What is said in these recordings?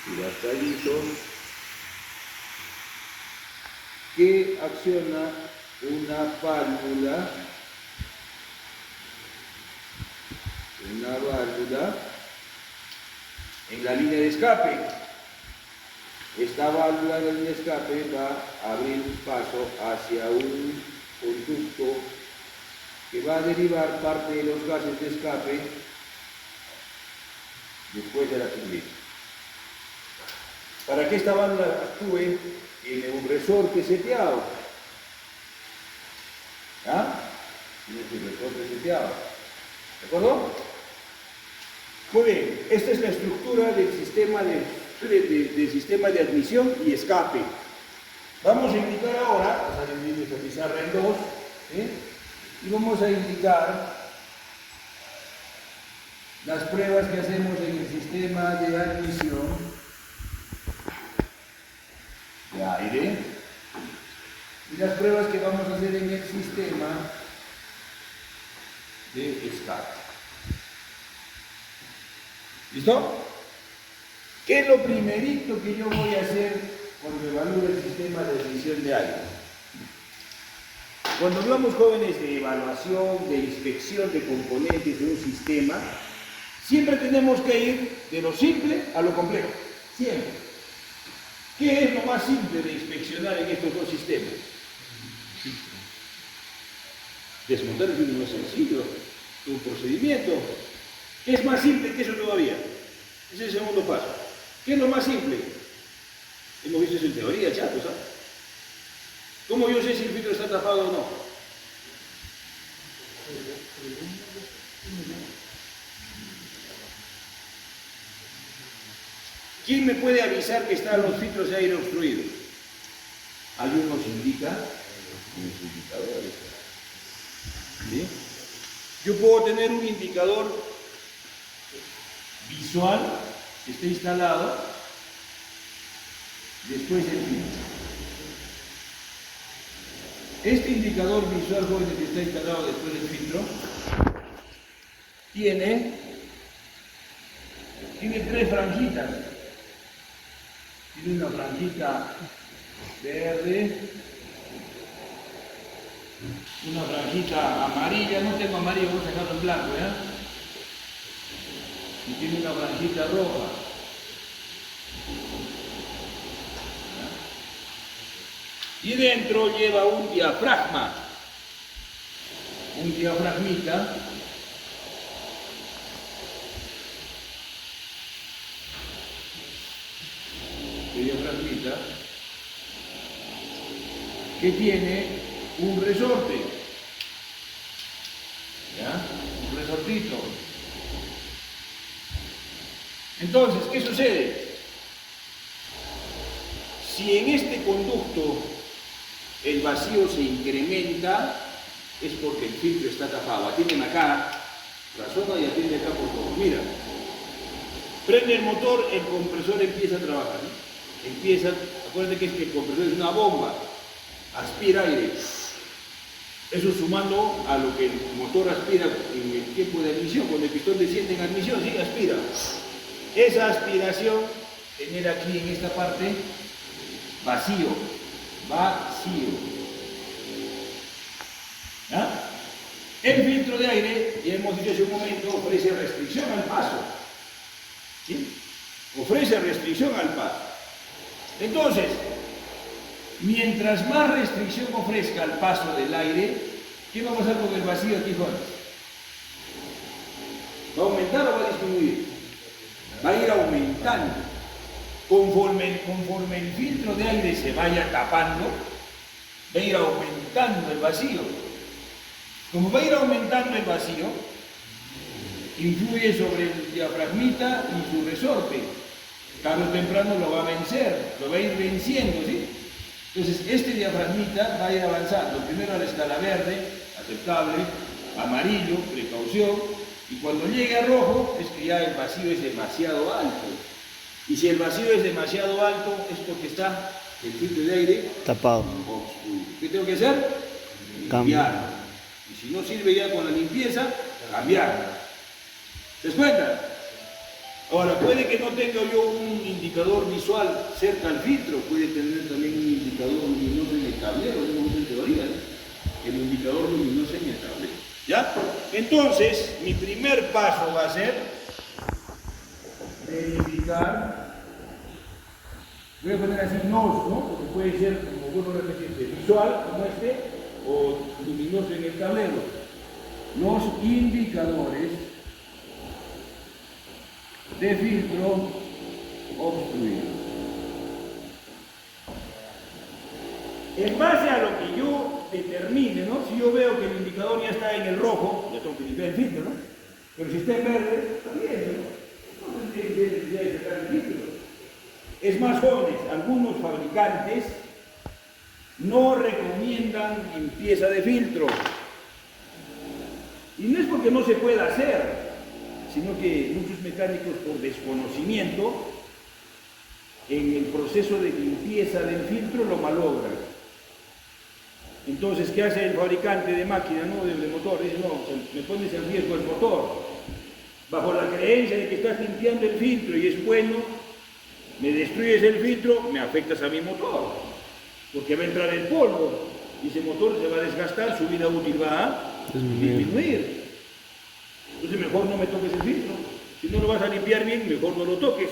y los tallitos que acciona una válvula en la línea de escape. Esta válvula de la línea de escape va a abrir un paso hacia un conducto que va a derivar parte de los gases de escape después de la turbina. Para que esta válvula actúe, tiene un resorte seteado. ¿Ah? Tiene su resorte seteado. ¿De acuerdo? Muy bien, esta es la estructura del sistema de admisión y escape. Vamos a indicar ahora, vamos a dividir esta pizarra en dos, ¿sí? Y vamos a indicar las pruebas que hacemos en el sistema de admisión de aire y las pruebas que vamos a hacer en el sistema de escape. ¿Listo? ¿Qué es lo primerito que yo voy a hacer cuando evalúo el sistema de admisión de aire? Cuando hablamos, jóvenes, de evaluación, de inspección de componentes de un sistema, siempre tenemos que ir de lo simple a lo complejo. Siempre. ¿Qué es lo más simple de inspeccionar en estos dos sistemas? Desmontar es lo más sencillo, un procedimiento. ¿Qué es más simple que eso todavía? Ese es el segundo paso. ¿Qué es lo más simple? Hemos visto eso en teoría, chato, ¿sabes? ¿Cómo yo sé si el filtro está tapado o no? ¿Quién me puede avisar que están los filtros de aire obstruidos? ¿Alguien nos indica? Los indicadores. ¿Sí? Yo puedo tener un indicador visual que esté instalado después del filtro. Este indicador visual, jóvenes, que está instalado después del filtro tiene tres franjitas. Tiene una franjita verde, una franjita amarilla, no tengo amarillo, voy a sacarlo en blanco, ¿ya? Y tiene una franjita roja. ¿Ya? Y dentro lleva un diafragma, un diafragmita. Que tiene un resorte, ¿ya? Un resortito. Entonces, ¿qué sucede? Si en este conducto el vacío se incrementa, es porque el filtro está tapado. Atienden acá, razona y atiende acá por favor. Mira, prende el motor, el compresor empieza a trabajar, ¿no? Empieza, acuérdate que el compresor es una bomba, aspira aire. Eso sumando a lo que el motor aspira en el tiempo de admisión, cuando el pistón desciende en admisión, sí, aspira. Esa aspiración genera aquí en esta parte vacío, vacío. ¿Ya? El filtro de aire, ya hemos dicho hace un momento, ofrece restricción al paso. ¿Sí? Ofrece restricción al paso. Entonces, mientras más restricción ofrezca al paso del aire, ¿qué va a pasar con el vacío aquí, jóvenes? ¿Va a aumentar o va a disminuir? Va a ir aumentando. Conforme el filtro de aire se vaya tapando, va a ir aumentando el vacío. Como va a ir aumentando el vacío, influye sobre el diafragmita y su resorte. Tarde o temprano lo va a vencer, lo va a ir venciendo, ¿sí? Entonces, este diafragmita va a ir avanzando. Primero a la escala verde, aceptable, amarillo, precaución, y cuando llegue a rojo, es que ya el vacío es demasiado alto. Y si el vacío es demasiado alto, es porque está el filtro de aire tapado. oscuro. ¿Qué tengo que hacer? Limpiar. Y si no sirve ya con la limpieza, cambiar. ¿Se das cuenta? Ahora, puede que no tenga yo un indicador visual cerca al filtro, puede tener también un indicador luminoso en el tablero, no en teoría, ¿no? El indicador luminoso en el tablero. ¿Ya? Entonces, mi primer paso va a ser verificar. Voy a poner así NOS, ¿no? Porque puede ser, como vuelvo a repetir, visual, como este, o luminoso en el tablero. Los indicadores de filtro obstruido. En base a lo que yo determine, ¿no? Si yo veo que el indicador ya está en el rojo, ya tengo que limpiar el filtro, ¿no? Pero si está en verde, también, ¿no? Entonces debe sacar el filtro. Es más, jóvenes, algunos fabricantes no recomiendan limpieza de filtro. Y no es porque no se pueda hacer, sino que muchos mecánicos, por desconocimiento, en el proceso de limpieza del filtro lo malogran. Entonces, ¿qué hace el fabricante de máquina, no, de motor? Dice, no, me pones en riesgo el motor. Bajo la creencia de que estás limpiando el filtro y es bueno, me destruyes el filtro, me afectas a mi motor. Porque va a entrar el polvo y ese motor se va a desgastar, su vida útil va a disminuir. Entonces mejor no me toques el filtro. Si no lo vas a limpiar bien, mejor no lo toques.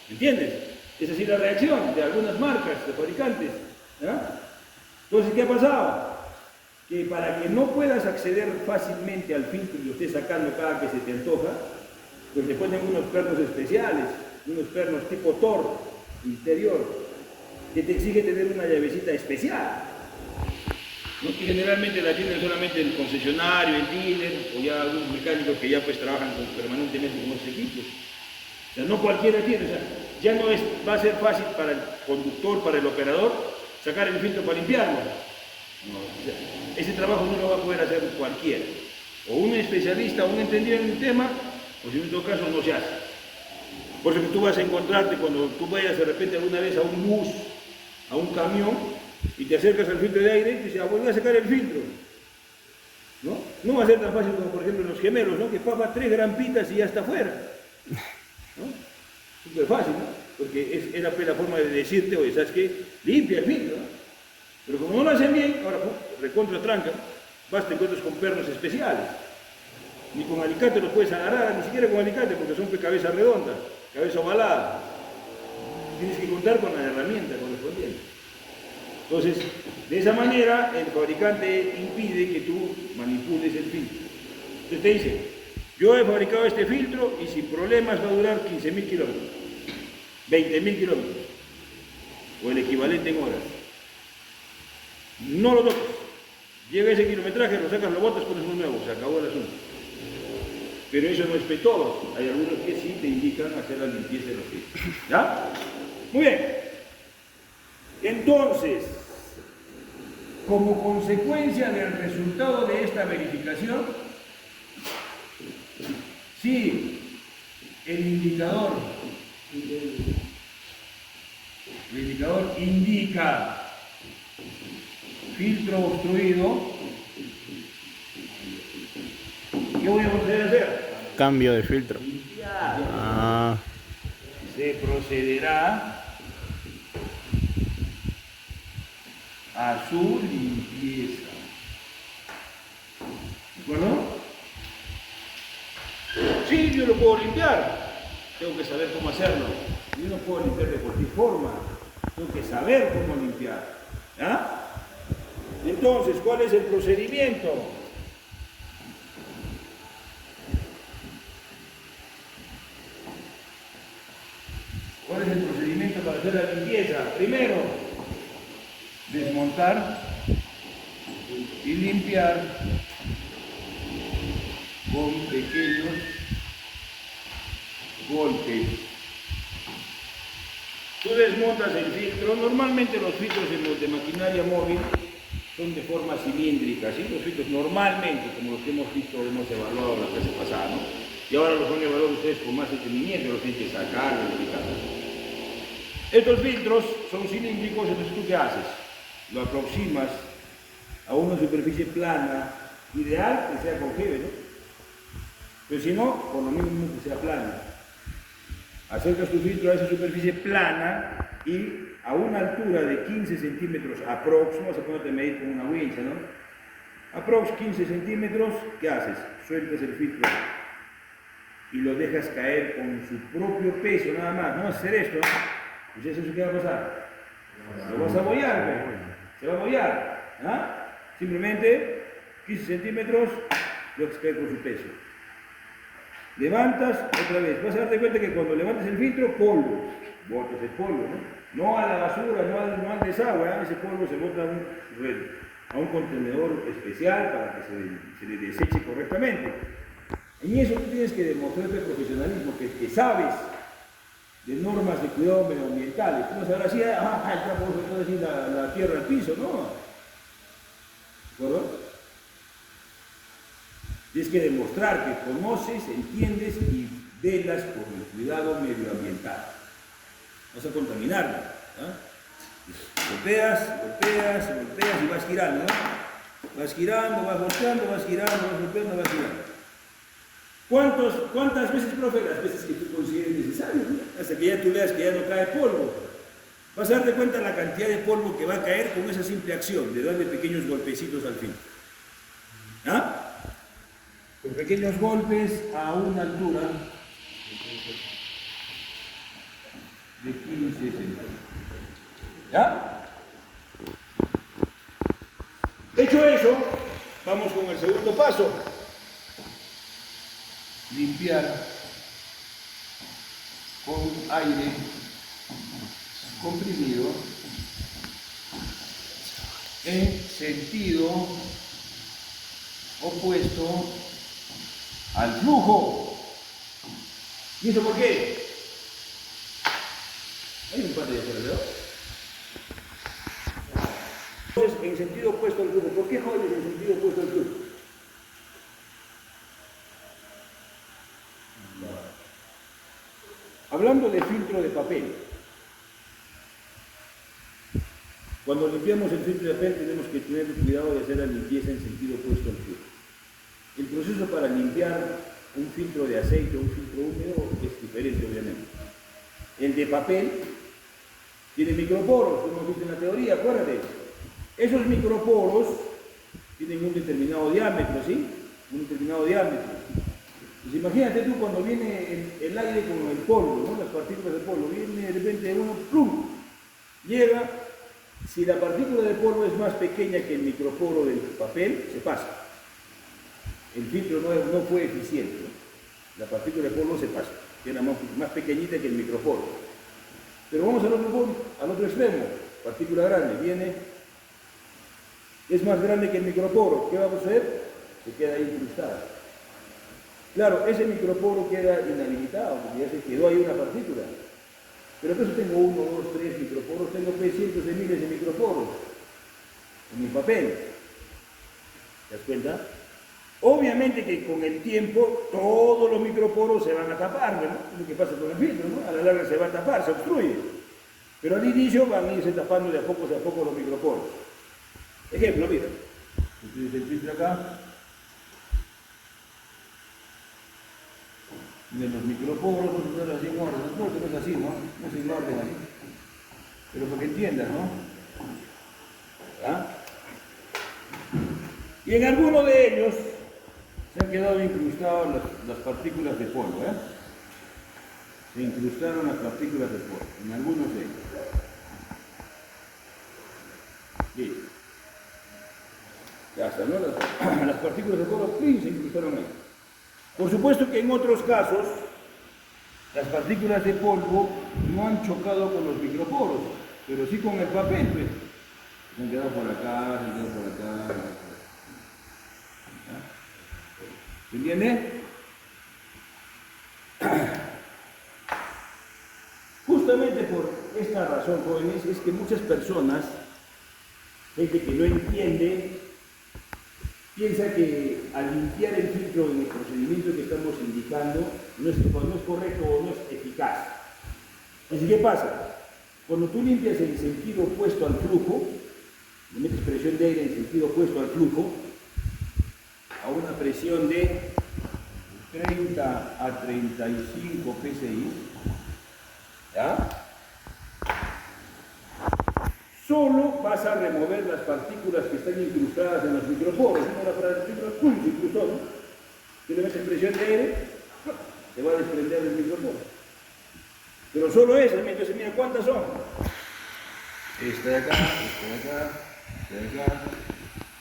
¿Entiendes? Es así la reacción de algunas marcas, de fabricantes. ¿Ya? Entonces, ¿qué ha pasado? Que para que no puedas acceder fácilmente al filtro y lo estés sacando cada que se te antoja, pues le ponen unos pernos especiales, unos pernos tipo Thor interior, que te exige tener una llavecita especial, ¿no? Que generalmente la tienen solamente el concesionario, el dealer, o ya algunos mecánicos que ya pues trabajan permanentemente con los equipos. O sea, no cualquiera tiene, o sea, ya no va a ser fácil para el conductor, para el operador, sacar el filtro para limpiarlo. No, o sea, ese trabajo no lo va a poder hacer cualquiera. O un especialista, o un entendido en el tema, o si en todo caso no se hace. Por eso que tú vas a encontrarte cuando tú vayas de repente alguna vez a un bus, a un camión, y te acercas al filtro de aire y dices, voy a sacar el filtro. ¿No? No va a ser tan fácil como por ejemplo en los gemelos, ¿no? Que papa 3 grampitas y ya está afuera. ¿No? Súper fácil, ¿no? Porque es la forma de decirte, oye, ¿sabes qué? Limpia el filtro, ¿no? Pero como no lo hacen bien, ahora recontra tranca, vas te encuentras con pernos especiales. Ni con alicate los puedes agarrar, ni siquiera con alicate, porque son de cabeza redonda, cabeza ovalada. Tienes que contar con la herramienta correspondiente. Entonces, de esa manera, el fabricante impide que tú manipules el filtro. Entonces te dice, yo he fabricado este filtro y sin problemas va a durar 15.000 kilómetros, 20.000 kilómetros, o el equivalente en horas. No lo toques. Llega ese kilometraje, lo sacas, lo botas, pones uno nuevo, se acabó el asunto. Pero eso no es para todos. Hay algunos que sí te indican hacer la limpieza de los filtros. ¿Ya? Muy bien. Entonces, como consecuencia del resultado de esta verificación, si el indicador indica filtro obstruido, ¿qué voy a proceder a hacer? Cambio de filtro. Limpiar. Se procederá a su limpieza. ¿De acuerdo? Sí, yo lo puedo limpiar. Tengo que saber cómo hacerlo. Yo no puedo limpiar de cualquier forma. Tengo que saber cómo limpiar. ¿Ya? Entonces, ¿cuál es el procedimiento? ¿Cuál es el procedimiento para hacer la limpieza? Primero, desmontar y limpiar con pequeños golpes. Tú desmontas el filtro. Normalmente los filtros en los de maquinaria móvil son de forma cilíndrica, ¿sí? Los filtros normalmente, como los que hemos visto, hemos evaluado la clase pasada, ¿no? Y ahora los van a evaluar ustedes con más detenimiento, los tienen que sacar, verificar. Estos filtros son cilíndricos, entonces ¿tú qué haces? Lo aproximas a una superficie plana, ideal que sea con jeve, ¿no? Pero si no, por lo mínimo que sea plana. Acercas tu filtro a esa superficie plana y a una altura de 15 centímetros aprox, vamos a ponerte a medir con una wincha, ¿no? Aprox 15 centímetros, ¿qué haces? Sueltas el filtro y lo dejas caer con su propio peso, nada más. No vas a hacer esto, pues eso ¿qué va a pasar? Lo vas a bollar, ¿ve? Se va a bollar, ¿ah? Simplemente 15 centímetros, lo dejas caer con su peso. Levantas otra vez, vas a darte cuenta que cuando levantas el filtro, polvo, botas el polvo, ¿no? No a la basura, no al desagüe, ¿eh? Ese polvo se bota a un contenedor especial para que se le deseche correctamente. En eso tú tienes que demostrarte profesionalismo, que sabes de normas de cuidado medioambientales. Tú no sabrás así, ya podemos decir la tierra al piso, ¿no? ¿De acuerdo? Tienes que demostrar que conoces, entiendes y velas por el cuidado medioambiental. Vas a contaminarlo, ¿no? Golpeas y vas girando, ¿no? Vas girando, vas volteando, vas girando, vas golpeando, vas girando. ¿Cuántas veces, profe? Las veces que tú consideres necesario, ¿no? Hasta que ya tú veas que ya no cae polvo. Vas a darte cuenta de la cantidad de polvo que va a caer con esa simple acción de darle pequeños golpecitos al fin. ¿Ah? Con pequeños golpes a una altura de 15 centímetros. ¿Ya? Hecho eso, vamos con el segundo paso. Limpiar con aire comprimido en sentido opuesto al flujo. ¿Y eso por qué? Hay un par de alrededor. Entonces, en sentido opuesto al flujo. ¿Por qué jodes en sentido opuesto al flujo? Hablando de filtro de papel. Cuando limpiamos el filtro de papel tenemos que tener cuidado de hacer la limpieza en sentido opuesto al flujo. El proceso para limpiar un filtro de aceite o un filtro húmedo es diferente, obviamente. El de papel tiene microporos, como hemos visto en la teoría, acuérdate. Esos microporos tienen un determinado diámetro, ¿sí? Un determinado diámetro. Pues imagínate tú cuando viene el aire con el polvo, ¿no? Las partículas de polvo, viene de repente uno, ¡plum! Llega, si la partícula de polvo es más pequeña que el microporo del papel, se pasa. El filtro no fue eficiente, ¿no? La partícula de polvo se pasa, que era más pequeñita que el microporo. Pero vamos al otro extremo, partícula grande, viene, es más grande que el microporo, ¿qué va a suceder? Se queda ahí incrustada. Claro, ese microporo queda inhabilitado, porque ya se quedó ahí una partícula. Pero entonces tengo 1, 2, 3 microporos, tengo cientos de miles de microporos en mi papel. ¿Te das cuenta? Obviamente que con el tiempo todos los microporos se van a tapar, ¿no? Es lo que pasa con el filtro, ¿no? A la larga se va a tapar, se obstruye. Pero al inicio van a irse tapando de a poco los microporos. Ejemplo, mira. Tienes el filtro acá. De los microporos, no es así en orden, no es así, ¿no? No es en orden así. Pero para que entiendas, ¿no? ¿Ah? Y en alguno de ellos se han quedado incrustadas las partículas de polvo, ¿eh? Se incrustaron las partículas de polvo, en algunos de ellos. Bien. Ya está, ¿no? Las partículas de polvo, ¡pim!, se incrustaron ahí. Por supuesto que en otros casos, las partículas de polvo no han chocado con los microporos, pero sí con el papel, pues. Se han quedado por acá, se han quedado por acá. ¿Se entiende? Justamente por esta razón, jóvenes, es que muchas personas, gente que no entiende, piensa que al limpiar el filtro en el procedimiento que estamos indicando no es correcto o no es eficaz. Así que, ¿qué pasa? Cuando tú limpias en sentido opuesto al flujo, le metes presión de aire en sentido opuesto al flujo, a una presión de 30 a 35 psi, ¿Ya? Solo vas a remover las partículas que están incrustadas en los microporos. ¿No? La partícula, ¡pum!, se incrustó, ¿no? Si le metes presión de aire, se va a desprender del microporo. Pero solo esas, entonces mira cuántas son. Esta de acá, esta de acá, esta de acá,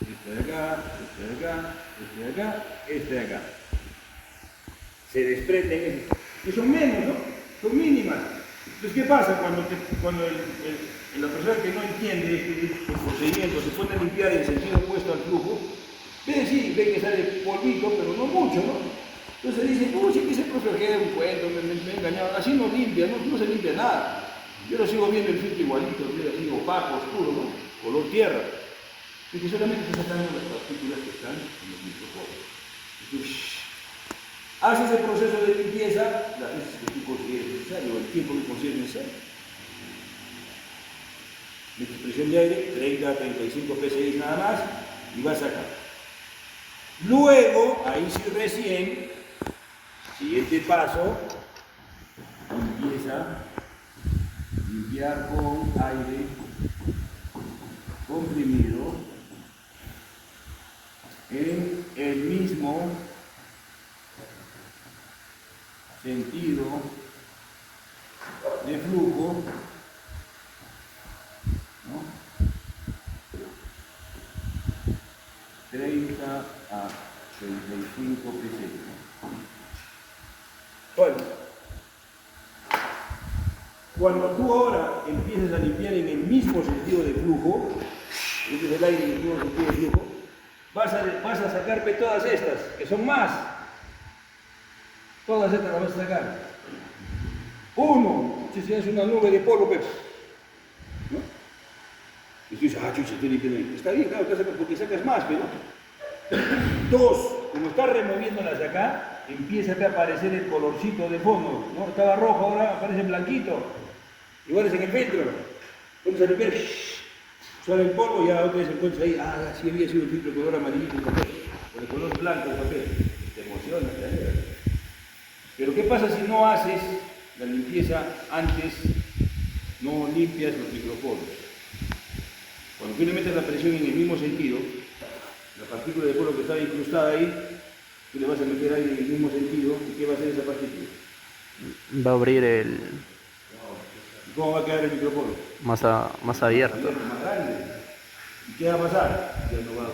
esta de acá, esta de acá, esta de acá, esta de acá. Se desprenden, que son menos, ¿no? Son mínimas. Entonces, ¿qué pasa cuando la persona que no entiende este procedimiento se pone a limpiar en sentido opuesto al flujo? Sí, ve que sale polvito, pero no mucho, ¿no? Entonces dice, sí que ese profe que un cuento, me engañaron. Así no limpia, no se limpia nada. Yo lo sigo viendo el filtro igualito, así opaco, oscuro, ¿no? Color tierra. Es que solamente se sacan las partículas que están en los microporos. Entonces, haz ese proceso de limpieza las veces que tú consideres necesario, el tiempo que consideres necesario. Metes presión de aire, 30 a 35 psi nada más, y vas a sacar. Luego, ahí sí recién, siguiente paso, limpiar con aire comprimido en el mismo sentido de flujo, ¿no? 30 a 35 psi. Bueno, cuando tú ahora empiezas a limpiar en el mismo sentido de flujo, este es el aire en el mismo sentido de flujo, vas a sacar todas estas, que son más. Todas estas las vas a sacar. Uno, si se hace una nube de polvo, ¿no? Y tú dices, chucha, estoy limpiando. Está bien, claro, porque sacas más, pero. Dos, como estás removiéndolas de acá, empieza a aparecer el colorcito de fondo, ¿no? Estaba rojo, ahora aparece blanquito. Igual es en el filtro. Pones a limpiar, sale el polvo y ya otra vez encuentras ahí, sí había sido el filtro de color amarillito el papel, o de color blanco el papel. Te emociona, te alegra. Pero ¿qué pasa si no haces la limpieza antes, no limpias los microporos? Cuando tú le metes la presión en el mismo sentido, la partícula de polvo que estaba incrustada ahí, tú le vas a meter aire en el mismo sentido, ¿y qué va a hacer esa partícula? Va a abrir el... ¿Y cómo va a quedar el microporo? más abierto. Más grande. ¿Y qué va a pasar? Ya no va a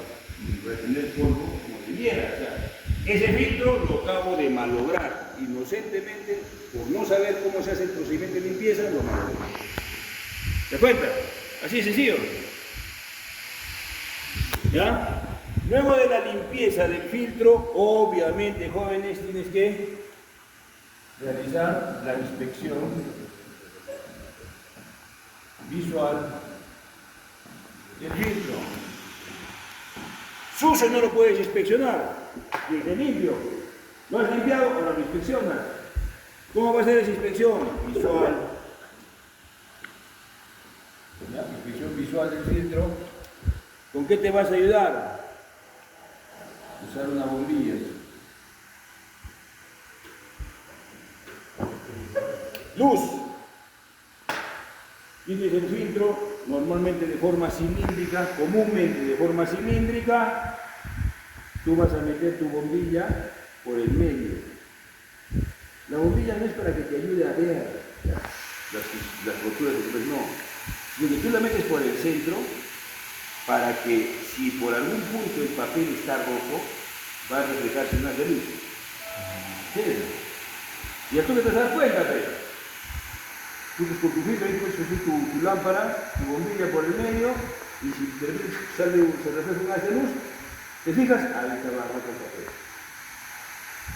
retener polvo como debiera. O sea, ese filtro lo acabo de malograr inocentemente por no saber cómo se hace el procedimiento de limpieza, lo malogré. ¿Te das cuenta? Así es sencillo. ¿Ya? Luego de la limpieza del filtro, obviamente, jóvenes, tienes que realizar la inspección visual del filtro. Sucio no lo puedes inspeccionar, tiene que limpio. ¿Lo has limpiado o lo inspeccionas? ¿Cómo va a ser esa inspección? Visual. ¿Ya? Inspección visual del filtro. ¿Con qué te vas a ayudar? Usar una bombilla. Luz. Tienes el filtro normalmente de forma cilíndrica, comúnmente de forma cilíndrica. Tú vas a meter tu bombilla por el medio. La bombilla no es para que te ayude a ver las roturas después, no. Sino que tú la metes por el centro para que si por algún punto el papel está rojo, va a reflejarse una luz. ¿Sí? Y tú te das cuenta, pero. Tú con tu filtro ahí puedes tu lámpara, tu bombilla por el medio, y si de repente se refleja un haz de luz, ¿te fijas? Ahí está roto el papel.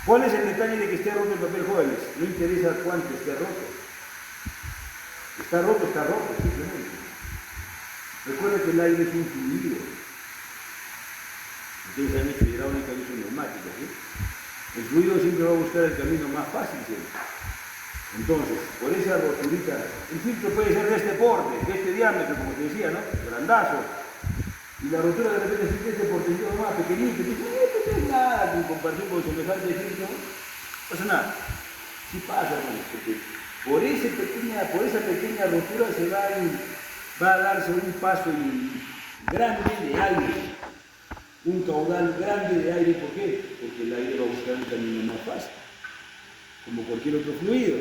¿Cuál es el detalle de que esté roto el papel, jóvenes? No interesa cuánto esté roto. Está roto, simplemente. Recuerda que el aire es un fluido. Ustedes han hecho hidráulica y son neumáticos, ¿sí? El fluido siempre va a buscar el camino más fácil, siempre. Entonces, por esa roturita, el filtro puede ser de este porte, de este diámetro, como te decía, ¿no? Grandazo. Y la rotura de repente es de este portecito más pequeñito, y dices, esto no es nada en comparación con semejante filtro. No pasa nada. Sí pasa, hermano, porque por esa pequeña rotura va a darse un paso grande de aire, un caudal grande de aire. ¿Por qué? Porque el aire va a buscar un camino más fácil, como cualquier otro fluido.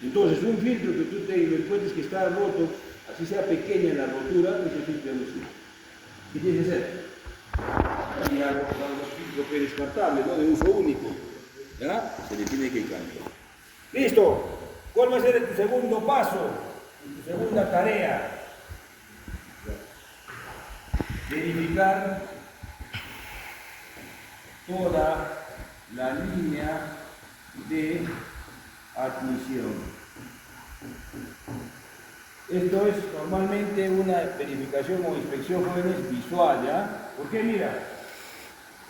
Entonces, un filtro que tú te encuentres que está roto, así sea pequeña la rotura, ese filtro no sirve. ¿Qué tienes que hacer? Y a los filtros descartables, ¿no? De uso único, ¿ya? Se le tiene que cambiar. ¡Listo! ¿Cuál va a ser tu segundo paso? Tu segunda tarea. Verificar toda la línea de admisión. Esto es normalmente una verificación o inspección, jóvenes, visual, ¿ya? Porque mira,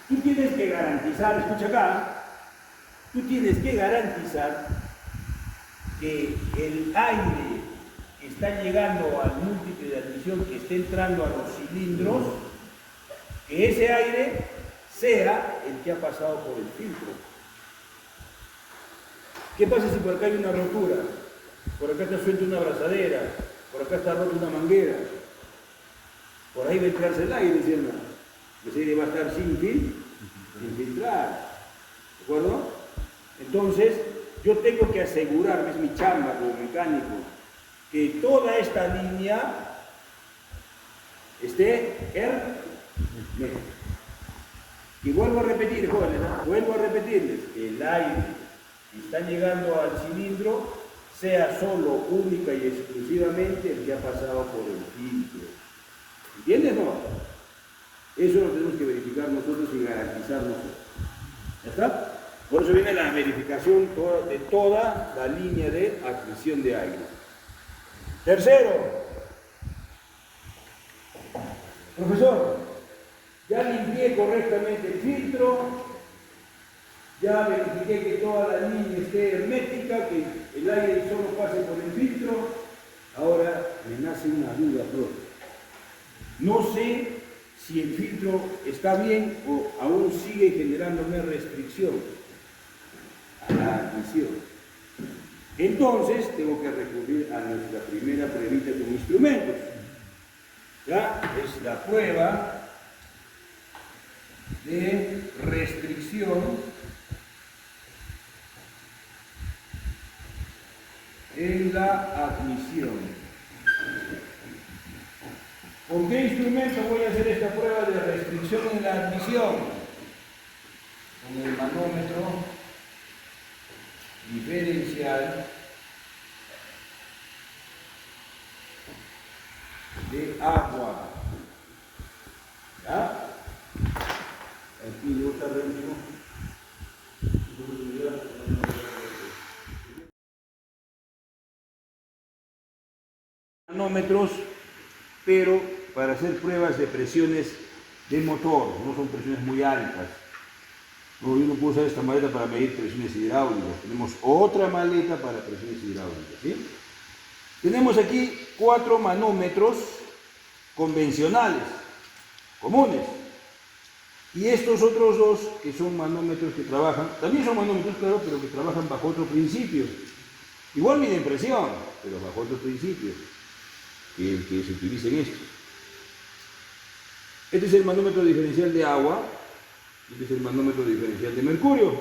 tú tienes que garantizar, escucha acá, tú tienes que garantizar que el aire que está llegando al múltiple de admisión, que esté entrando a los cilindros, que ese aire sea el que ha pasado por el filtro. ¿Qué pasa si por acá hay una rotura? Por acá está suelta una abrazadera, por acá está rota una manguera. Por ahí va a entrarse el aire, ¿sí o no? Ese aire va a estar sin filtrar. ¿De acuerdo? Entonces, yo tengo que asegurarme, es mi chamba como mecánico, que toda esta línea esté hermética. Y vuelvo a repetir, jóvenes, ¿no? Vuelvo a repetirles, el aire que está llegando al cilindro sea solo, única y exclusivamente el que ha pasado por el filtro. ¿Entiendes, no? Eso lo tenemos que verificar nosotros y garantizar nosotros. ¿Ya está? Por eso viene la verificación de toda la línea de admisión de aire. Tercero, profesor, ya limpié correctamente el filtro, ya verifiqué que toda la línea esté hermética, que el aire solo pase por el filtro. Ahora me nace una duda, profe. No sé si el filtro está bien o aún sigue generándome restricción a la admisión. Entonces tengo que recurrir a nuestra primera pruebita con instrumentos. ¿Ya? Es la prueba de restricción en la admisión. ¿Con qué instrumento voy a hacer esta prueba de restricción en la admisión? Con el manómetro diferencial de agua. ¿Ya? Aquí no está reunido. Manómetros, pero para hacer pruebas de presiones de motor, no son presiones muy altas. No, yo no puedo usar esta maleta para medir presiones hidráulicas. Tenemos otra maleta para presiones hidráulicas, ¿sí? Tenemos aquí 4 manómetros convencionales, comunes. Y estos otros 2, que son manómetros que trabajan, también son manómetros, claro, pero que trabajan bajo otro principio. Igual miden presión, pero bajo otro principio que el que se utiliza en esto. Este es el manómetro diferencial de agua. Este es el manómetro diferencial de mercurio.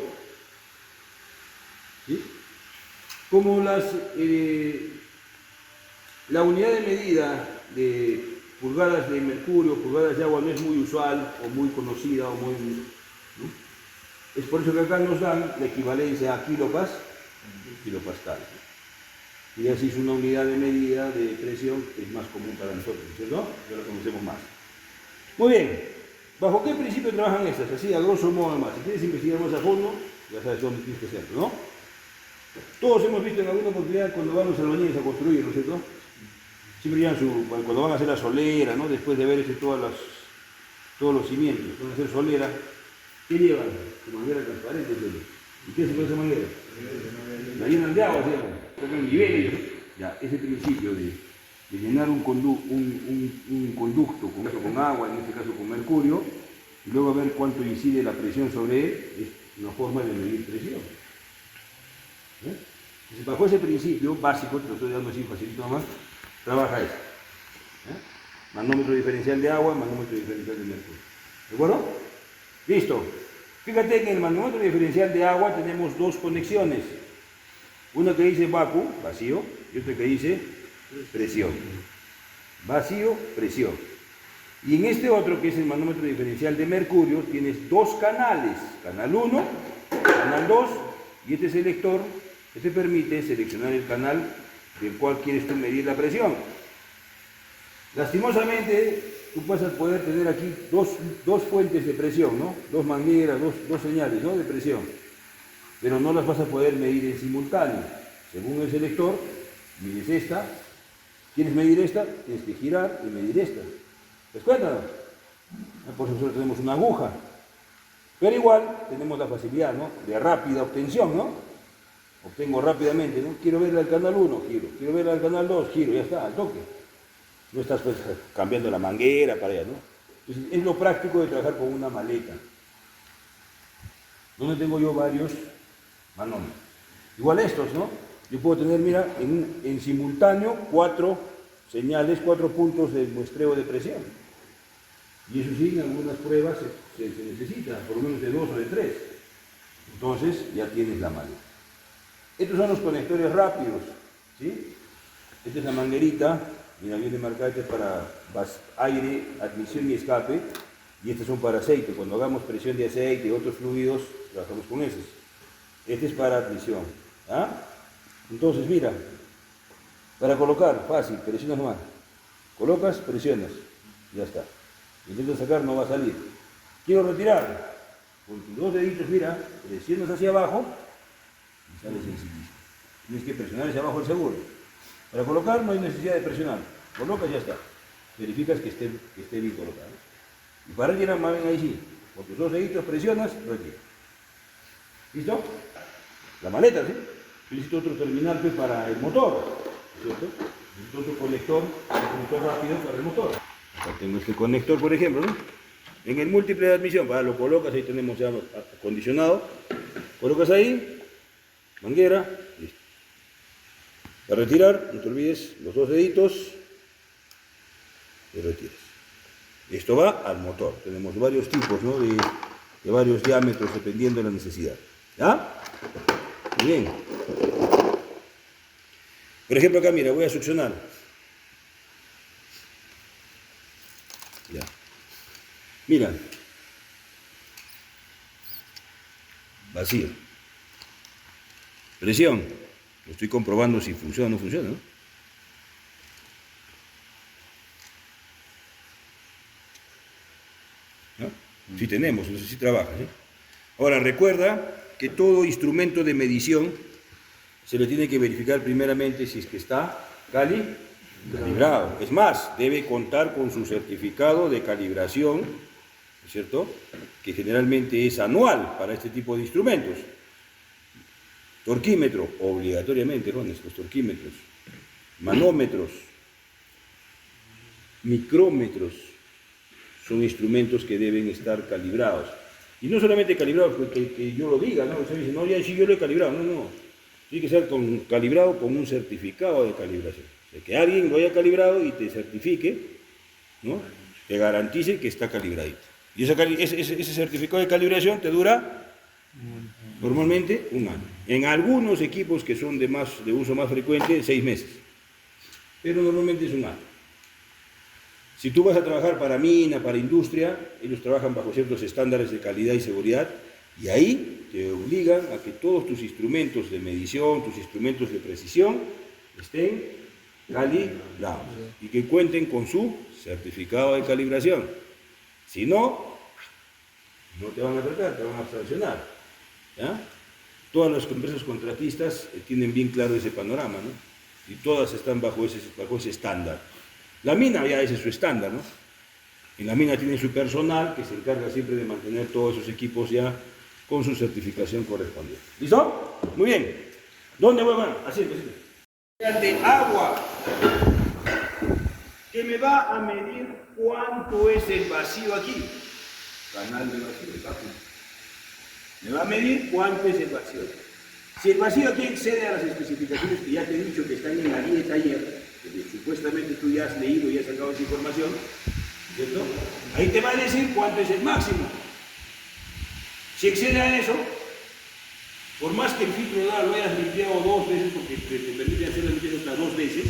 ¿Sí? Como la unidad de medida de pulgadas de mercurio, pulgadas de agua no es muy usual o muy conocida o muy... ¿no? Es por eso que acá nos dan la equivalencia a kilopascal. Y así es una unidad de medida de presión que es más común para nosotros, ¿cierto? Ya lo conocemos más. Muy bien. ¿Bajo qué principio trabajan estas? Así, a grosso modo más. Si quieres investigar más a fondo, ya sabes dónde tienes que hacerlo, ¿no? Todos hemos visto en alguna oportunidad cuando van los albañiles a construir, ¿no es cierto? Siempre llevan cuando van a hacer la solera, ¿no? Después de haber hecho todos los cimientos, van a hacer solera, ¿qué llevan? Su manguera transparente, ¿sí? ¿Y qué hace con esa manguera? La llenan de agua, ¿sí? Sacan niveles, ¿no? Ya, ese principio de llenar un conducto con agua, en este caso con mercurio, y luego ver cuánto incide la presión sobre él, es una forma de medir presión. ¿Eh? Entonces, bajo ese principio básico, te lo estoy dando así facilito nomás, trabaja eso. Manómetro diferencial de agua, manómetro diferencial de mercurio. ¿De acuerdo? Listo. Fíjate que en el manómetro diferencial de agua tenemos dos conexiones. Una que dice vacío, y otra que dice presión. Vacío, presión. Y en este otro, que es el manómetro diferencial de mercurio, tienes dos canales. Canal 1, canal 2, y este selector que te permite seleccionar el canal del cual quieres tú medir la presión. Lastimosamente, tú vas a poder tener aquí dos fuentes de presión, ¿no? Dos mangueras, dos señales, ¿no?, de presión. Pero no las vas a poder medir en simultáneo. Según el selector, mides esta. ¿Quieres medir esta? Tienes que girar y medir esta. ¿Te das cuenta? Por eso nosotros tenemos una aguja. Pero igual tenemos la facilidad, ¿no?, de rápida obtención, ¿no? Obtengo rápidamente, ¿no? Quiero verla al canal 1, giro. Quiero verla al canal 2, giro. Ya está, al toque. No estás pues cambiando la manguera para allá, ¿no? Entonces, es lo práctico de trabajar con una maleta. Donde tengo yo varios manómetros. Igual estos, ¿no? Yo puedo tener, mira, en simultáneo 4 señales, 4 puntos de muestreo de presión. Y eso sí, en algunas pruebas se necesita, por lo menos de 2 o de 3. Entonces, ya tienes la maleta. Estos son los conectores rápidos, ¿sí? Esta es la manguerita, mira, viene marcada, esta es para aire, admisión y escape, y estas son para aceite. Cuando hagamos presión de aceite y otros fluidos, trabajamos con esos. Este es para admisión. ¿Ah? Entonces, mira, para colocar, fácil, presionas nomás. Colocas, presionas, ya está. Intentas sacar, no va a salir. Quiero retirar, con tus dos deditos, mira, presionas hacia abajo y sale sencillísimo. Tienes que presionar hacia abajo el seguro. Para colocar no hay necesidad de presionar. Colocas, ya está. Verificas que esté bien colocado. Y para retirar, más bien ahí sí. Con tus dos deditos presionas, retira. ¿Listo? La maleta, ¿sí? Yo necesito otro terminal para el motor, ¿cierto? Necesito otro conector rápido para el motor. Acá tengo este conector, por ejemplo, ¿no? En el múltiple de admisión, lo colocas, ahí tenemos ya acondicionado. Colocas ahí, manguera, listo. Para retirar, no te olvides, los dos deditos y retiras. Esto va al motor. Tenemos varios tipos, ¿no?, de varios diámetros dependiendo de la necesidad. ¿Ya? Muy bien. Por ejemplo, acá, mira, voy a succionar. Ya. Mira. Vacío. Presión. Estoy comprobando si funciona o no funciona, ¿no? ¿No? Sí tenemos, entonces sí trabaja, ¿eh? Ahora, recuerda que todo instrumento de medición se le tiene que verificar primeramente si es que está calibrado. Es más, debe contar con su certificado de calibración, ¿no es cierto?, que generalmente es anual para este tipo de instrumentos. Torquímetro, obligatoriamente, ¿no?, nuestros torquímetros. Manómetros, micrómetros, son instrumentos que deben estar calibrados. Y no solamente calibrados que yo lo diga, ¿no? Usted dice, no, ya sí yo lo he calibrado. No, no. Tiene que ser calibrado con un certificado de calibración. O sea, que alguien lo haya calibrado y te certifique, ¿no?, te garantice que está calibradito. Y ese certificado de calibración te dura normalmente un año. En algunos equipos que son de uso más frecuente, 6 meses. Pero normalmente es un año. Si tú vas a trabajar para mina, para industria, ellos trabajan bajo ciertos estándares de calidad y seguridad, y ahí te obligan a que todos tus instrumentos de medición, tus instrumentos de precisión, estén calibrados y que cuenten con su certificado de calibración. Si no, no te van a tratar, te van a sancionar. ¿Ya? Todas las empresas contratistas tienen bien claro ese panorama, ¿no? Y todas están bajo ese estándar. La mina ya ese es su estándar, ¿no? Y la mina tiene su personal que se encarga siempre de mantener todos esos equipos ya con su certificación correspondiente. ¿Listo? Muy bien. ¿Dónde voy, hermano? Así. De agua, que me va a medir cuánto es el vacío aquí. Canal de vacío, me va a medir cuánto es el vacío. Si el vacío aquí excede a las especificaciones que ya te he dicho que están en la guía de taller, que supuestamente tú ya has leído y has sacado esa información, ¿cierto? Ahí te va a decir cuánto es el máximo. Si excede a eso, por más que el filtro lo hayas limpiado 2 veces, porque te permite hacer la limpieza hasta 2 veces,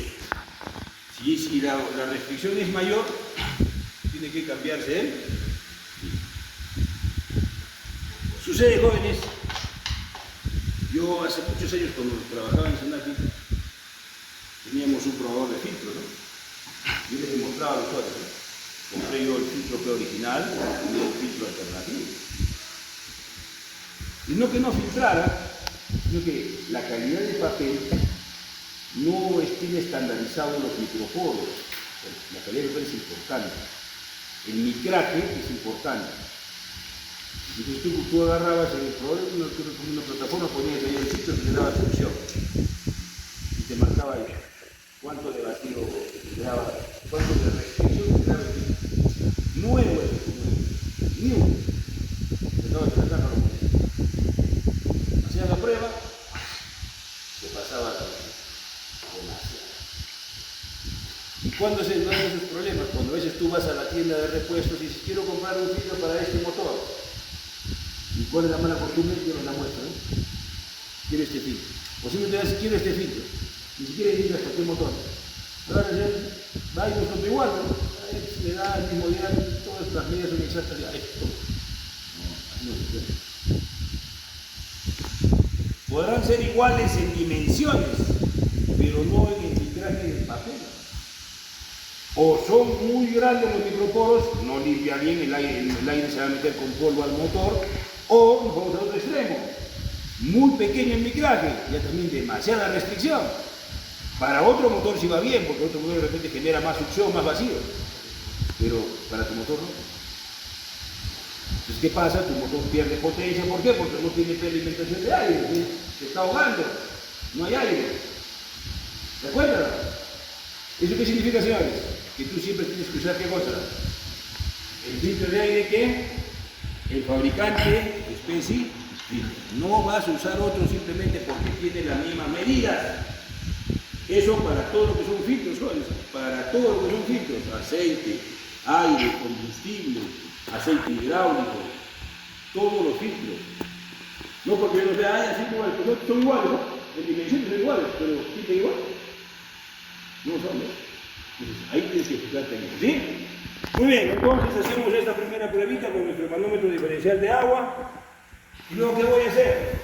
si la restricción es mayor, tiene que cambiarse él. Sucede, jóvenes, yo hace muchos años cuando trabajaba en Senaki, teníamos un probador de filtro, ¿no? Yo les demostraba a los usuarios, ¿no? Compré yo el filtro original y el filtro alternativo. Y no que no filtrara, sino que la calidad del papel no tiene estandarizado en los microporos. La calidad del papel es importante. El micraje es importante. Entonces tú agarrabas el problema, una plataforma, ponías ahí el sitio y le dabas función. Y te marcaba ahí cuánto de vacío te daba, cuánto de restricción te daba el sitio. Nuevo es, ni uno. Te daba la caja, hacías la prueba, te pasaba demasiado. ¿Y cuándo se dan esos problemas? Cuando a veces tú vas a la tienda de repuestos y dices, quiero comprar un filtro para este motor. ¿Y cuál es la mala costumbre? Yo no la muestro, ¿no? Quiero este filtro. O simplemente vas a decir, quiero este filtro. Ni siquiera indicas por qué motor. Ahora va y nos compra igual, ¿no? Le da el mismo día, todas las medidas son exactas. Ya, esto. No se puede. Podrán ser iguales en dimensiones, pero no en el micraje del papel. O son muy grandes los microporos, no limpia bien el aire se va a meter con polvo al motor, o nos vamos a otro extremo, muy pequeño el micraje, ya también demasiada restricción. Para otro motor sí va bien, porque otro motor de repente genera más succión, más vacío, pero para tu motor no. Entonces, ¿qué pasa? Tu motor pierde potencia, ¿por qué? Porque no tiene realimentación de aire, ¿sí? Se está ahogando, no hay aire. ¿De acuerdo? ¿Eso qué significa, señores? Que tú siempre tienes que usar, ¿qué cosa? El filtro de aire que el fabricante especifica. No vas a usar otro simplemente porque tiene la misma medida. Eso para todo lo que son filtros, jóvenes. Para todo lo que son filtros. Aceite, aire, combustible, aceite hidráulico. Todos los filtros. No porque yo los vea, así igual, pues son iguales, ¿no? En dimensiones son iguales, pero ¿sí igual? No son, ¿no? Entonces, ahí tienes que fijarte en eso, ¿sí? Muy bien, entonces hacemos esta primera pruebita con nuestro manómetro diferencial de agua. ¿Y luego qué voy a hacer?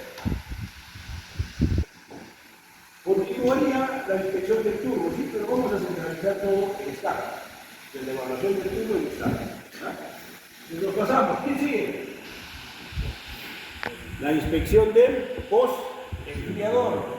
Continuaría la inspección del turbo, ¿sí? Pero vamos a centralizar todo en esta. Desde la evaluación del turbo en esta. Y nos pasamos. ¿Quién sigue? La inspección del post-enfriador.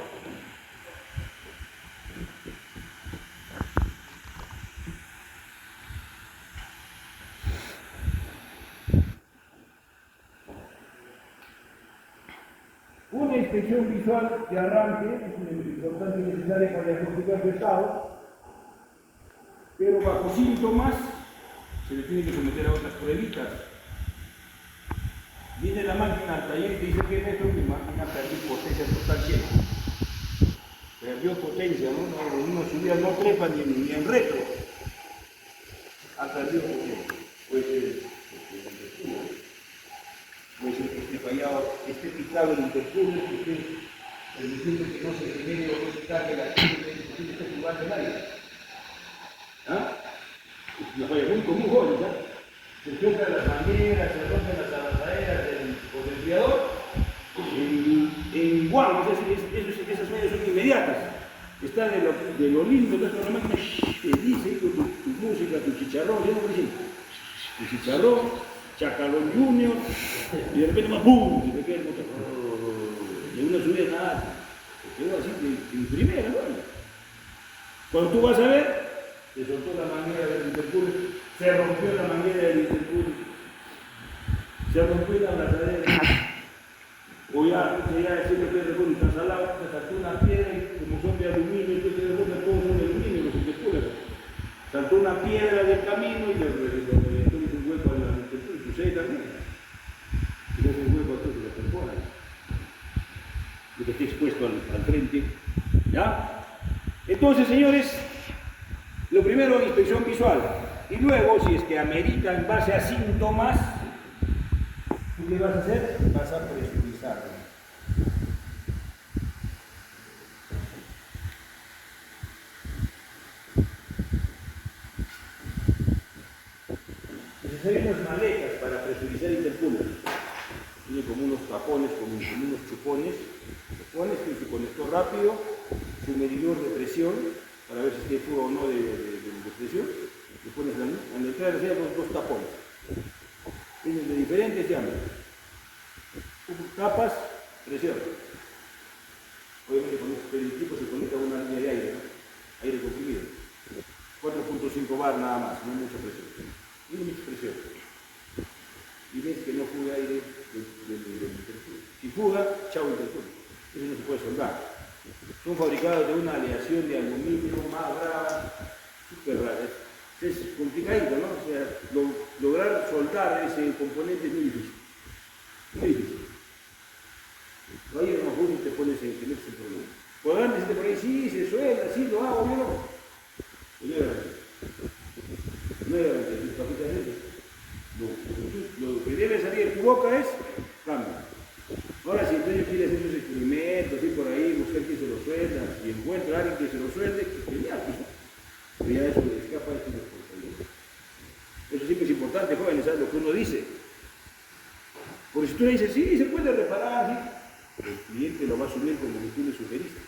Una inspección visual de arranque es importante y necesaria para diagnosticar su estado, pero bajo síntomas se le tiene que someter a otras pruebitas. Viene la máquina al taller y te dice que es esto, mi máquina perdió potencia total 100. Perdió potencia, ¿no? Una subida no trepa ni en retro. Ha perdido potencia. Puede ser que esté fallado, esté picado el intercooler, que esté permitiendo que no se genere o no se cargue la gente, que esté jugando el aire. ¿Ah? Es una falla muy común, jóvenes, ¿ah? Se chocan las mangueras, se rompen las abrazaderas del enfriador, en guau, esas fallas son inmediatas. Está de lo lindo que es una máquina, te dice con tu música, tu chicharrón, ¿sí? Tu chicharrón, Chacalón Junior, y de repente más ¡pum! Se te queda el motor. Y una subida nada, se quedó así en primera, ¿no? Cuando tú vas a ver, se soltó la manguera del intercooler, se rompió la manguera del intercooler, se rompió la abrazadera, o ya siempre te recuerdo, está salado, te saltó una piedra y como son de aluminio, entonces de repente todos son de aluminio los intercoolers. Saltó una piedra del camino y le reventó un hueco a la intercooler, sucede también. Y le hace un hueco a todo, se lo perforan. Lo que te expuesto Entonces, señores, lo primero, inspección visual. Y luego, si es que amerita en base a síntomas, ¿tú qué vas a hacer? Vas a presurizarlo. Hay unas maletas para presurizar intercoolers. Tiene como unos tapones, como unos chupones. Chupones, tiene su conector rápido, su medidor de presión, para ver si hay fuga o no de presión. Le pones la entrada de los dos tapones. Tienen de diferentes diámetros. Tapas, presión. Obviamente con este equipo se conecta a una línea de aire, ¿no? Aire comprimido. 4.5 bar nada más, no mucha presión. Tiene mucha presión. Y ves que no fuga aire del intercooler. Si fuga, chao intercooler. Eso no se puede soldar. Son fabricados de una aleación de aluminio más brava, súper rara. Es complicadito, ¿no? O sea, lograr soldar ese componente es muy difícil. Muy difícil. Ahí es más fácil te pones en tener ese problema. Podrán decirte por ahí, sí, se suelda, sí, lo hago, yo. No hay garantía. No hay garantía. Lo que debe salir de tu boca es cambio. Ahora, si entonces quieres hacer esos experimentos, ir por ahí, buscar quién se lo suelda, y encuentra a alguien que se lo suelde, que genial, pues, ¿no? Pero ya eso le escapa de tu responsabilidad. Eso siempre es importante, jóvenes, ¿sabes lo que uno dice? Porque si tú le dices, sí, se puede reparar, ¿sí? El cliente lo va a asumir como que tú le sugeriste.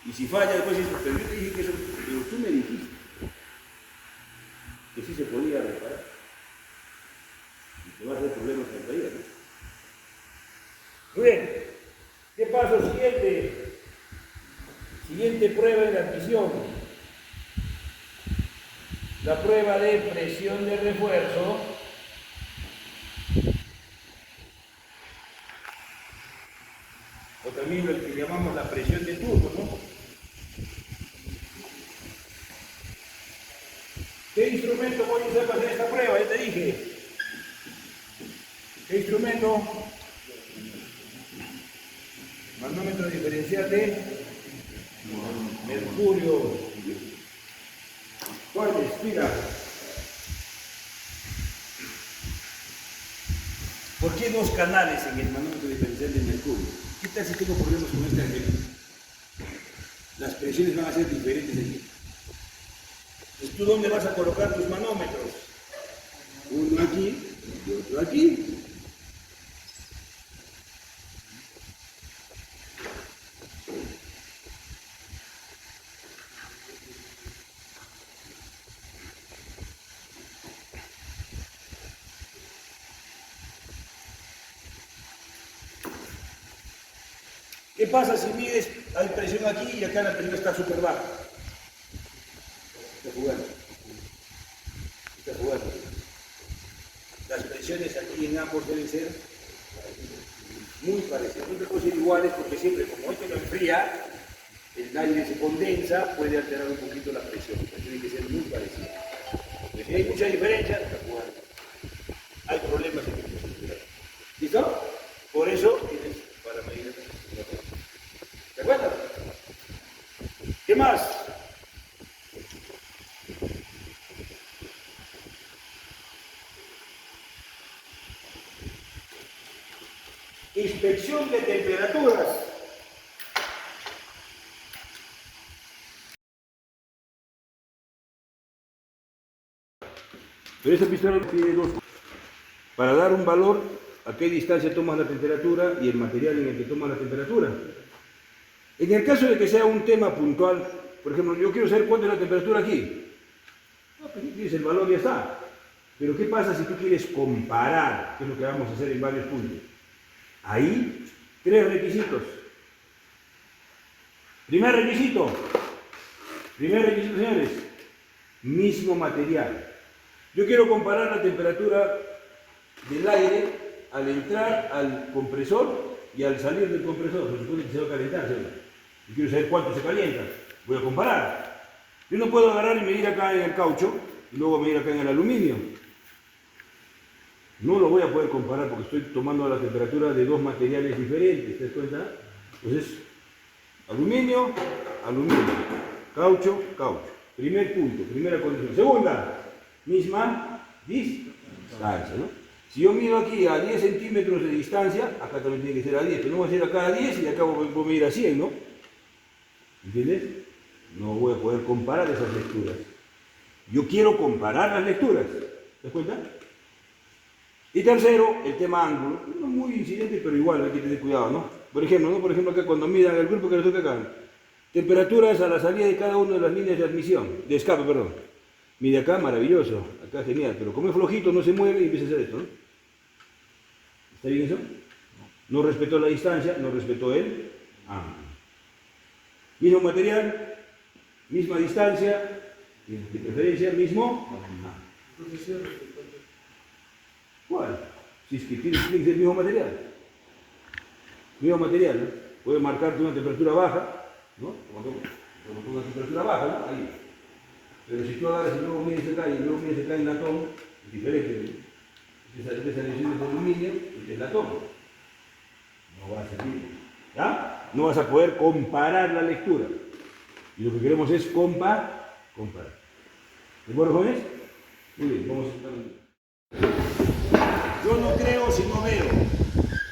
Y si falla, después dices, pero yo te dije que eso, pero tú me dijiste que sí se podía reparar. Y te va a hacer problemas en la vida, ¿no? Muy bien. ¿Qué paso siguiente? Siguiente prueba de la admisión. La prueba de presión de refuerzo. O también lo que llamamos la presión de turbo, ¿no? ¿Qué instrumento voy a usar para hacer esta prueba? Ya te dije. ¿Qué instrumento? Manómetro diferencial de mercurio. Jóvenes, mira. ¿Por qué dos canales en el manómetro diferencial de mercurio? ¿Qué tal si tengo problemas con este angelo? Las presiones van a ser diferentes aquí. Entonces, ¿tú dónde vas a colocar tus manómetros? Uno aquí y otro aquí. ¿Qué pasa si mides, hay presión aquí y acá la presión está súper baja? Está jugando. Está jugando. Las presiones aquí en ambos deben ser muy parecidas. No pueden ser iguales porque siempre, como esto no enfría, el aire se condensa, puede alterar un poquito la presión. Tiene que ser muy parecida. Si hay mucha diferencia, está jugando. Hay problemas en el proceso. ¿Listo? Por eso tienes para medir. ¿De acuerdo? ¿Qué más? Inspección de temperaturas. Pero esta pistola tiene dos. Para dar un valor, a qué distancia tomas la temperatura y el material en el que tomas la temperatura. En el caso de que sea un tema puntual, por ejemplo, yo quiero saber cuánto es la temperatura aquí. No, pues tienes el valor y ya está. Pero ¿qué pasa si tú quieres comparar? Que es lo que vamos a hacer en varios puntos. Ahí, tres requisitos. Primer requisito, señores, mismo material. Yo quiero comparar la temperatura del aire al entrar al compresor y al salir del compresor. Se supone que se va a calentar, ¿cierto? Y quiero saber cuánto se calienta. Voy a comparar. Yo no puedo agarrar y medir acá en el caucho y luego medir acá en el aluminio. No lo voy a poder comparar porque estoy tomando la temperatura de dos materiales diferentes. ¿Te das cuenta? Entonces, Aluminio, aluminio. Caucho, caucho. Primer punto, primera condición. Segunda, misma distancia, ¿no? Si yo mido aquí a 10 centímetros de distancia, acá también tiene que ser a 10, pero no voy a ser acá a 10 y acá voy a medir a 100, ¿no? ¿Entiendes? No voy a poder comparar esas lecturas. Yo quiero comparar las lecturas. ¿Te das cuenta? Y tercero, el tema ángulo. No muy incidente, pero igual hay que tener cuidado, ¿no? Por ejemplo, ¿no? Por ejemplo, acá cuando midan el grupo que nos toca acá, temperaturas a la salida de cada una de las líneas de admisión, de escape, perdón. Mide acá, maravilloso, acá genial, pero como es flojito, no se mueve y empieza a hacer esto, ¿no? ¿Está bien eso? No respetó la distancia, no respetó el ángulo. Mismo material, misma distancia, de preferencia, mismo ángulo. ¿Cuál? Si es que tiene que ser el mismo material. Mismo material, ¿no? Puede marcarte una temperatura baja, ¿no? Cuando una temperatura baja, ¿no? Ahí. Pero si tú agarras y luego mides acá y luego mides acá en latón, es diferente. Esas lesiones de aluminio y el latón. No va a servir. ¿Ya? No vas a poder comparar la lectura. Y lo que queremos es comparar. ¿De acuerdo, jóvenes? Muy bien, vamos a estar. Yo no creo si no veo.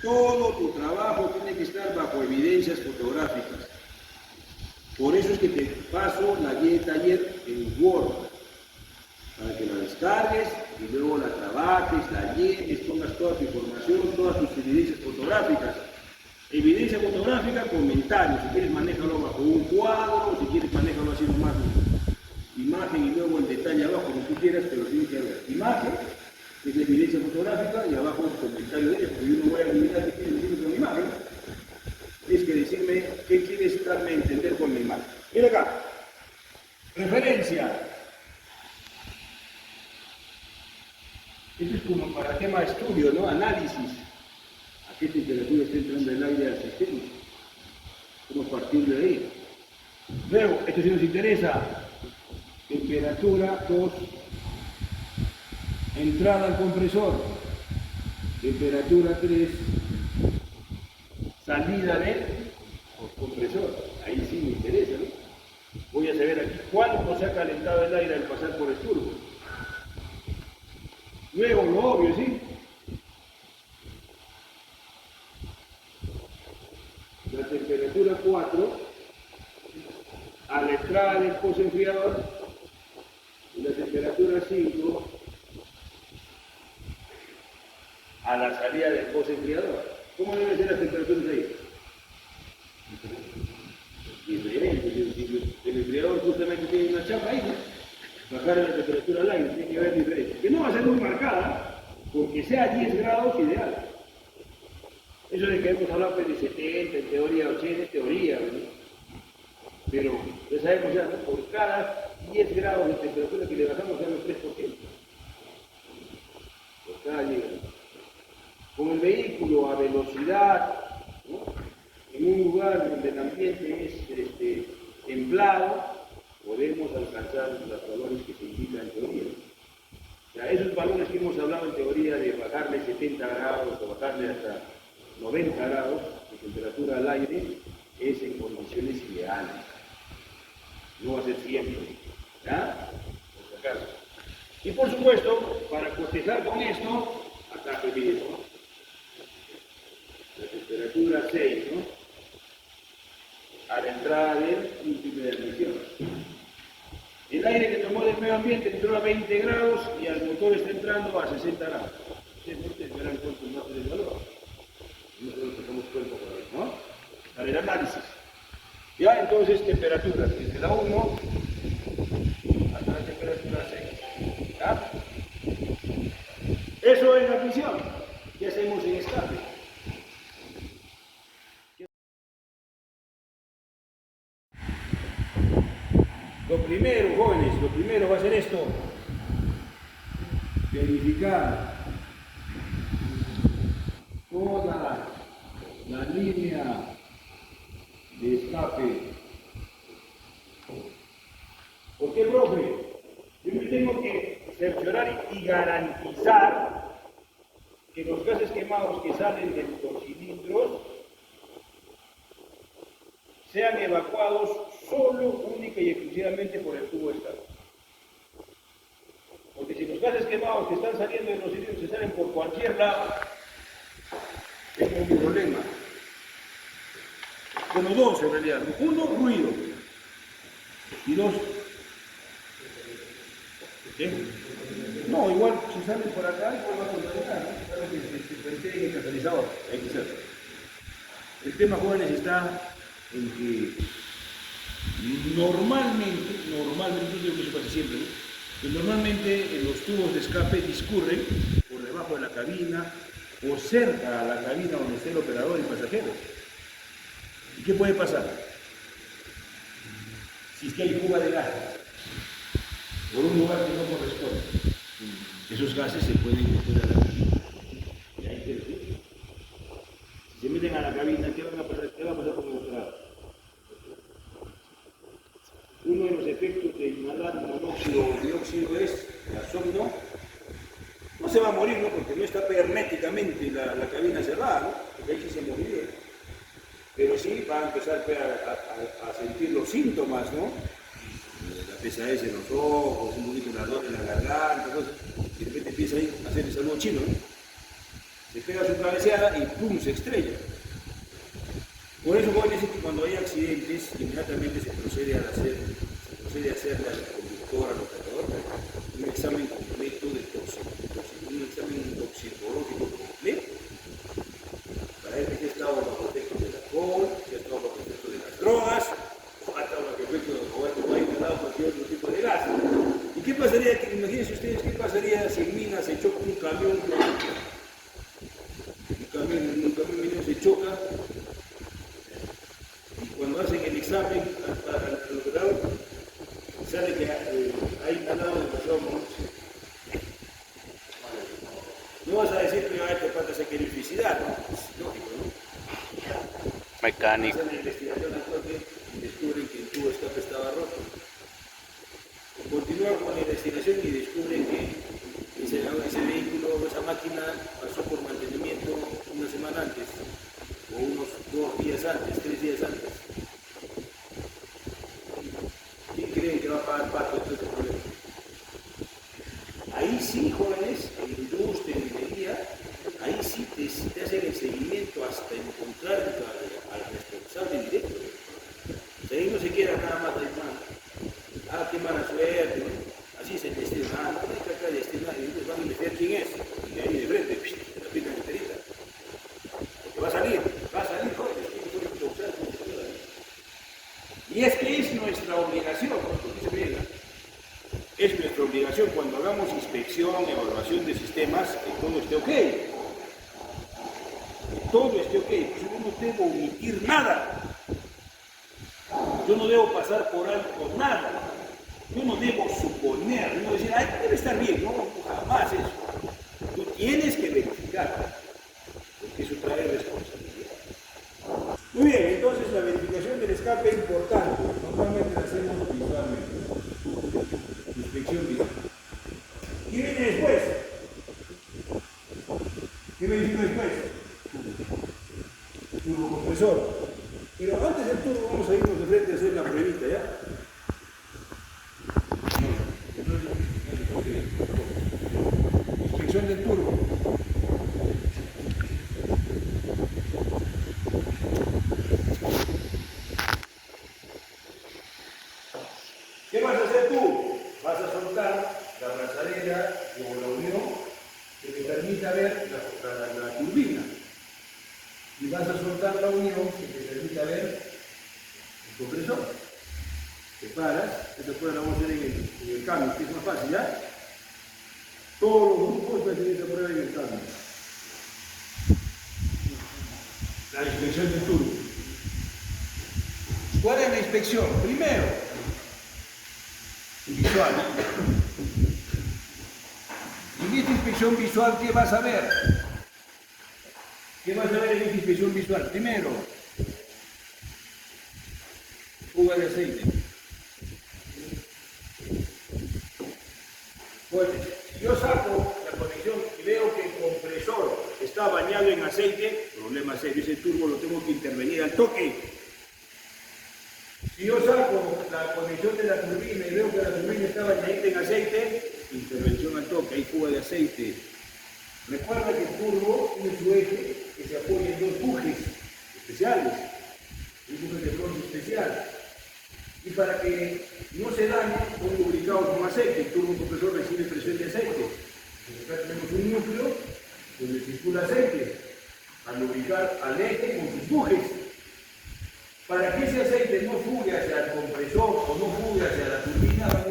Todo tu trabajo tiene que estar bajo evidencias fotográficas. Por eso es que te paso la guía de taller en Word, para que la descargues y luego la trabajes, la llenes, pongas toda tu información, todas tus evidencias fotográficas. Evidencia fotográfica, comentarios. Si quieres, manéjalo bajo un cuadro, si quieres, manéjalo así nomás, imagen y luego el detalle abajo, como tú quieras, pero tienes que haber imagen, que es la evidencia fotográfica, y abajo el comentario de ella, porque yo no voy a adivinar qué quieres decir con la imagen. Tienes que decirme qué quieres darme a entender con la imagen. Mira acá. Referencia. Esto es como para tema de estudio, ¿no? Análisis. ¿A qué temperatura está entrando el aire al sistema? ¿Cómo partir de ahí? Luego, esto sí nos interesa. Temperatura 2. Entrada al compresor. Temperatura 3. Salida del compresor. Ahí sí me interesa, ¿no? Voy a saber aquí cuánto se ha calentado el aire al pasar por el turbo. Luego, lo obvio, ¿sí? La temperatura 4 a la entrada del pozo enfriador y la temperatura 5 a la salida del pozo enfriador. ¿Cómo deben ser las temperaturas ahí? Diferente. El enfriador justamente tiene una chapa ahí, ¿no? Bajar la temperatura al aire, tiene que haber diferencia. Que no va a ser muy marcada, porque sea 10 grados ideal. Eso de que hemos hablado de 70, en teoría 80, es teoría, ¿no? Pero ya sabemos ya, ¿no? Por cada 10 grados de temperatura que le bajamos, ya los 3%. Por cada 10 grados. Con el vehículo a velocidad, ¿no? En un lugar donde el ambiente es templado, podemos alcanzar los valores que se indican en teoría. O sea, esos valores que hemos hablado en teoría de bajarle 70 grados o bajarle hasta 90 grados de temperatura al aire es en condiciones ideales. No va a ser siempre. ¿Ya? Por si acaso. Y por supuesto, para cotejar con esto, acá repite esto, ¿no? La temperatura 6, ¿no? A la entrada del último de admisión. El aire que tomó del medio ambiente entró a 20 grados y al motor está entrando a 60 grados. Ustedes verán cuánto más es el valor. Nosotros sacamos cuenta por ahí, ¿no? Para el análisis. Ya, entonces, temperaturas, desde la 1 hasta la temperatura 6. ¿Ya? Eso es la admisión. ¿Qué hacemos en escape? Lo primero, jóvenes, lo primero va a ser esto. Verificar toda la línea de escape. ¿Por qué, profe? Yo me tengo que cerciorar y garantizar que los gases quemados que salen de los cilindros sean evacuados solo, única y exclusivamente por el tubo de escape. Porque si los gases quemados que están saliendo de los cilindros se salen por cualquier lado, es un problema. Bueno, dos en realidad. Uno, ruido. Y dos, ¿qué? No, igual si salen por acá, igual va a contaminar, ¿no? Claro que se en el catalizador, hay que hacerlo. El tema, jóvenes, está en que normalmente, no digo que eso pase siempre, ¿no? Pero normalmente los tubos de escape discurren por debajo de la cabina o cerca a la cabina donde esté el operador y pasajeros. ¿Y qué puede pasar? Si es que hay fuga de gases por un lugar que no corresponde, esos gases se pueden meter a la cabina. Y ahí queda. Si se meten a la cabina, ¿qué va a pasar con el operador? Uno de los efectos de inhalar monóxido o dióxido es el ozono. No se va a morir, ¿no? Porque no está herméticamente la cabina cerrada, ¿no? Porque ahí sí se moriría. Pero sí va a empezar a sentir los síntomas, ¿no? La pesadez en los ojos, un poquito de ardor en la garganta, cosas. Y de repente empieza ahí a hacer el saludo chino, ¿no? Se pega su cabeceada y ¡pum! Se estrella. Por eso, jóvenes, es que cuando hay accidentes, inmediatamente se procede a hacerle al conductor, al operador, un examen completo de toxicológico, un examen toxicológico completo, para ver si ha estado bajo efectos del alcohol, si ha estado bajo efectos de las drogas, o ha estado bajo efectos de no ha inhalado cualquier otro tipo de gas. ¿Y qué pasaría? Imagínense ustedes, ¿qué pasaría si en Minas se choca un camión minero se choca? Cuando hacen el examen al operador, sale que hay inhalado demasiado monóxido. No vas a decir que te falta sacar electricidad, ¿no? Es lógico, ¿no? Mecánico. Hacen la investigación al toque y descubren que el tubo de escape estaba roto. Continúan con la investigación y descubren que ese vehículo, esa máquina, pasó por mantenimiento una semana antes, o unos 2 días antes, 3 días antes. ¿Quién creen que va a pagar parte de todo este problema? Ahí sí, jóvenes, en industria, en minería, ahí sí te hacen el seguimiento hasta encontrar al responsable directo. O sea, ahí no se queda nada más de mano. Ah, qué mala suerte, ¿no? Así se destino. Ah, no hay que acá destinar, y entonces van a investigar quién es. Y ahí de frente, te la pican enterita. Porque va a salir, jóvenes, quién fue el responsable. Y es que es nuestra obligación, es nuestra obligación cuando hagamos inspección, evaluación de sistemas, que todo esté ok. Que todo esté ok. Yo no debo omitir nada. Yo no debo pasar por alto nada. Yo no debo suponer, no decir, ay, debe estar bien. No, jamás eso. Tú tienes que verificar, porque eso trae responsabilidad. Muy bien, entonces la verificación del escape es importante. Normalmente la hacemos visualmente. Inspección visual. ¿Qué viene después? ¿Qué verifico después? Turbocompresor. Pero antes del turbo vamos a irnos de frente a hacer la pruebita, ¿ya? Inspección del turbo. ¿Qué vas a hacer tú? Vas a soltar la abrazadera o la unión que te permita ver la turbina. Y vas a soltar la unión que te permita ver el compresor. Te paras, esta prueba la vamos a hacer en el cambio, que es más fácil, ¿ya? Todos los grupos van a hacer esta prueba en el cambio. La inspección del turbo. ¿Cuál es la inspección? Primero, visual. En esta inspección visual, ¿qué vas a ver? ¿Qué vas a ver en esta inspección visual? Primero, fuga de aceite. Pues, si yo saco la conexión y veo que el compresor está bañado en aceite, problema serio, ese turbo lo tengo que intervenir al toque. Si yo saco la conexión de la turbina y veo que la turbina está bañadita en aceite, intervención al toque, hay fuga de aceite. Recuerda que el turbo tiene su eje que se apoya en dos bujes especiales, un buje de bronce especial. Y para que no se dañe, son lubricados con aceite. El turbo compresor recibe presión de aceite. Entonces acá tenemos un núcleo donde circula aceite al lubricar al eje con sus bujes. Para que ese aceite no fugue hacia el compresor o no fugue hacia la turbina, van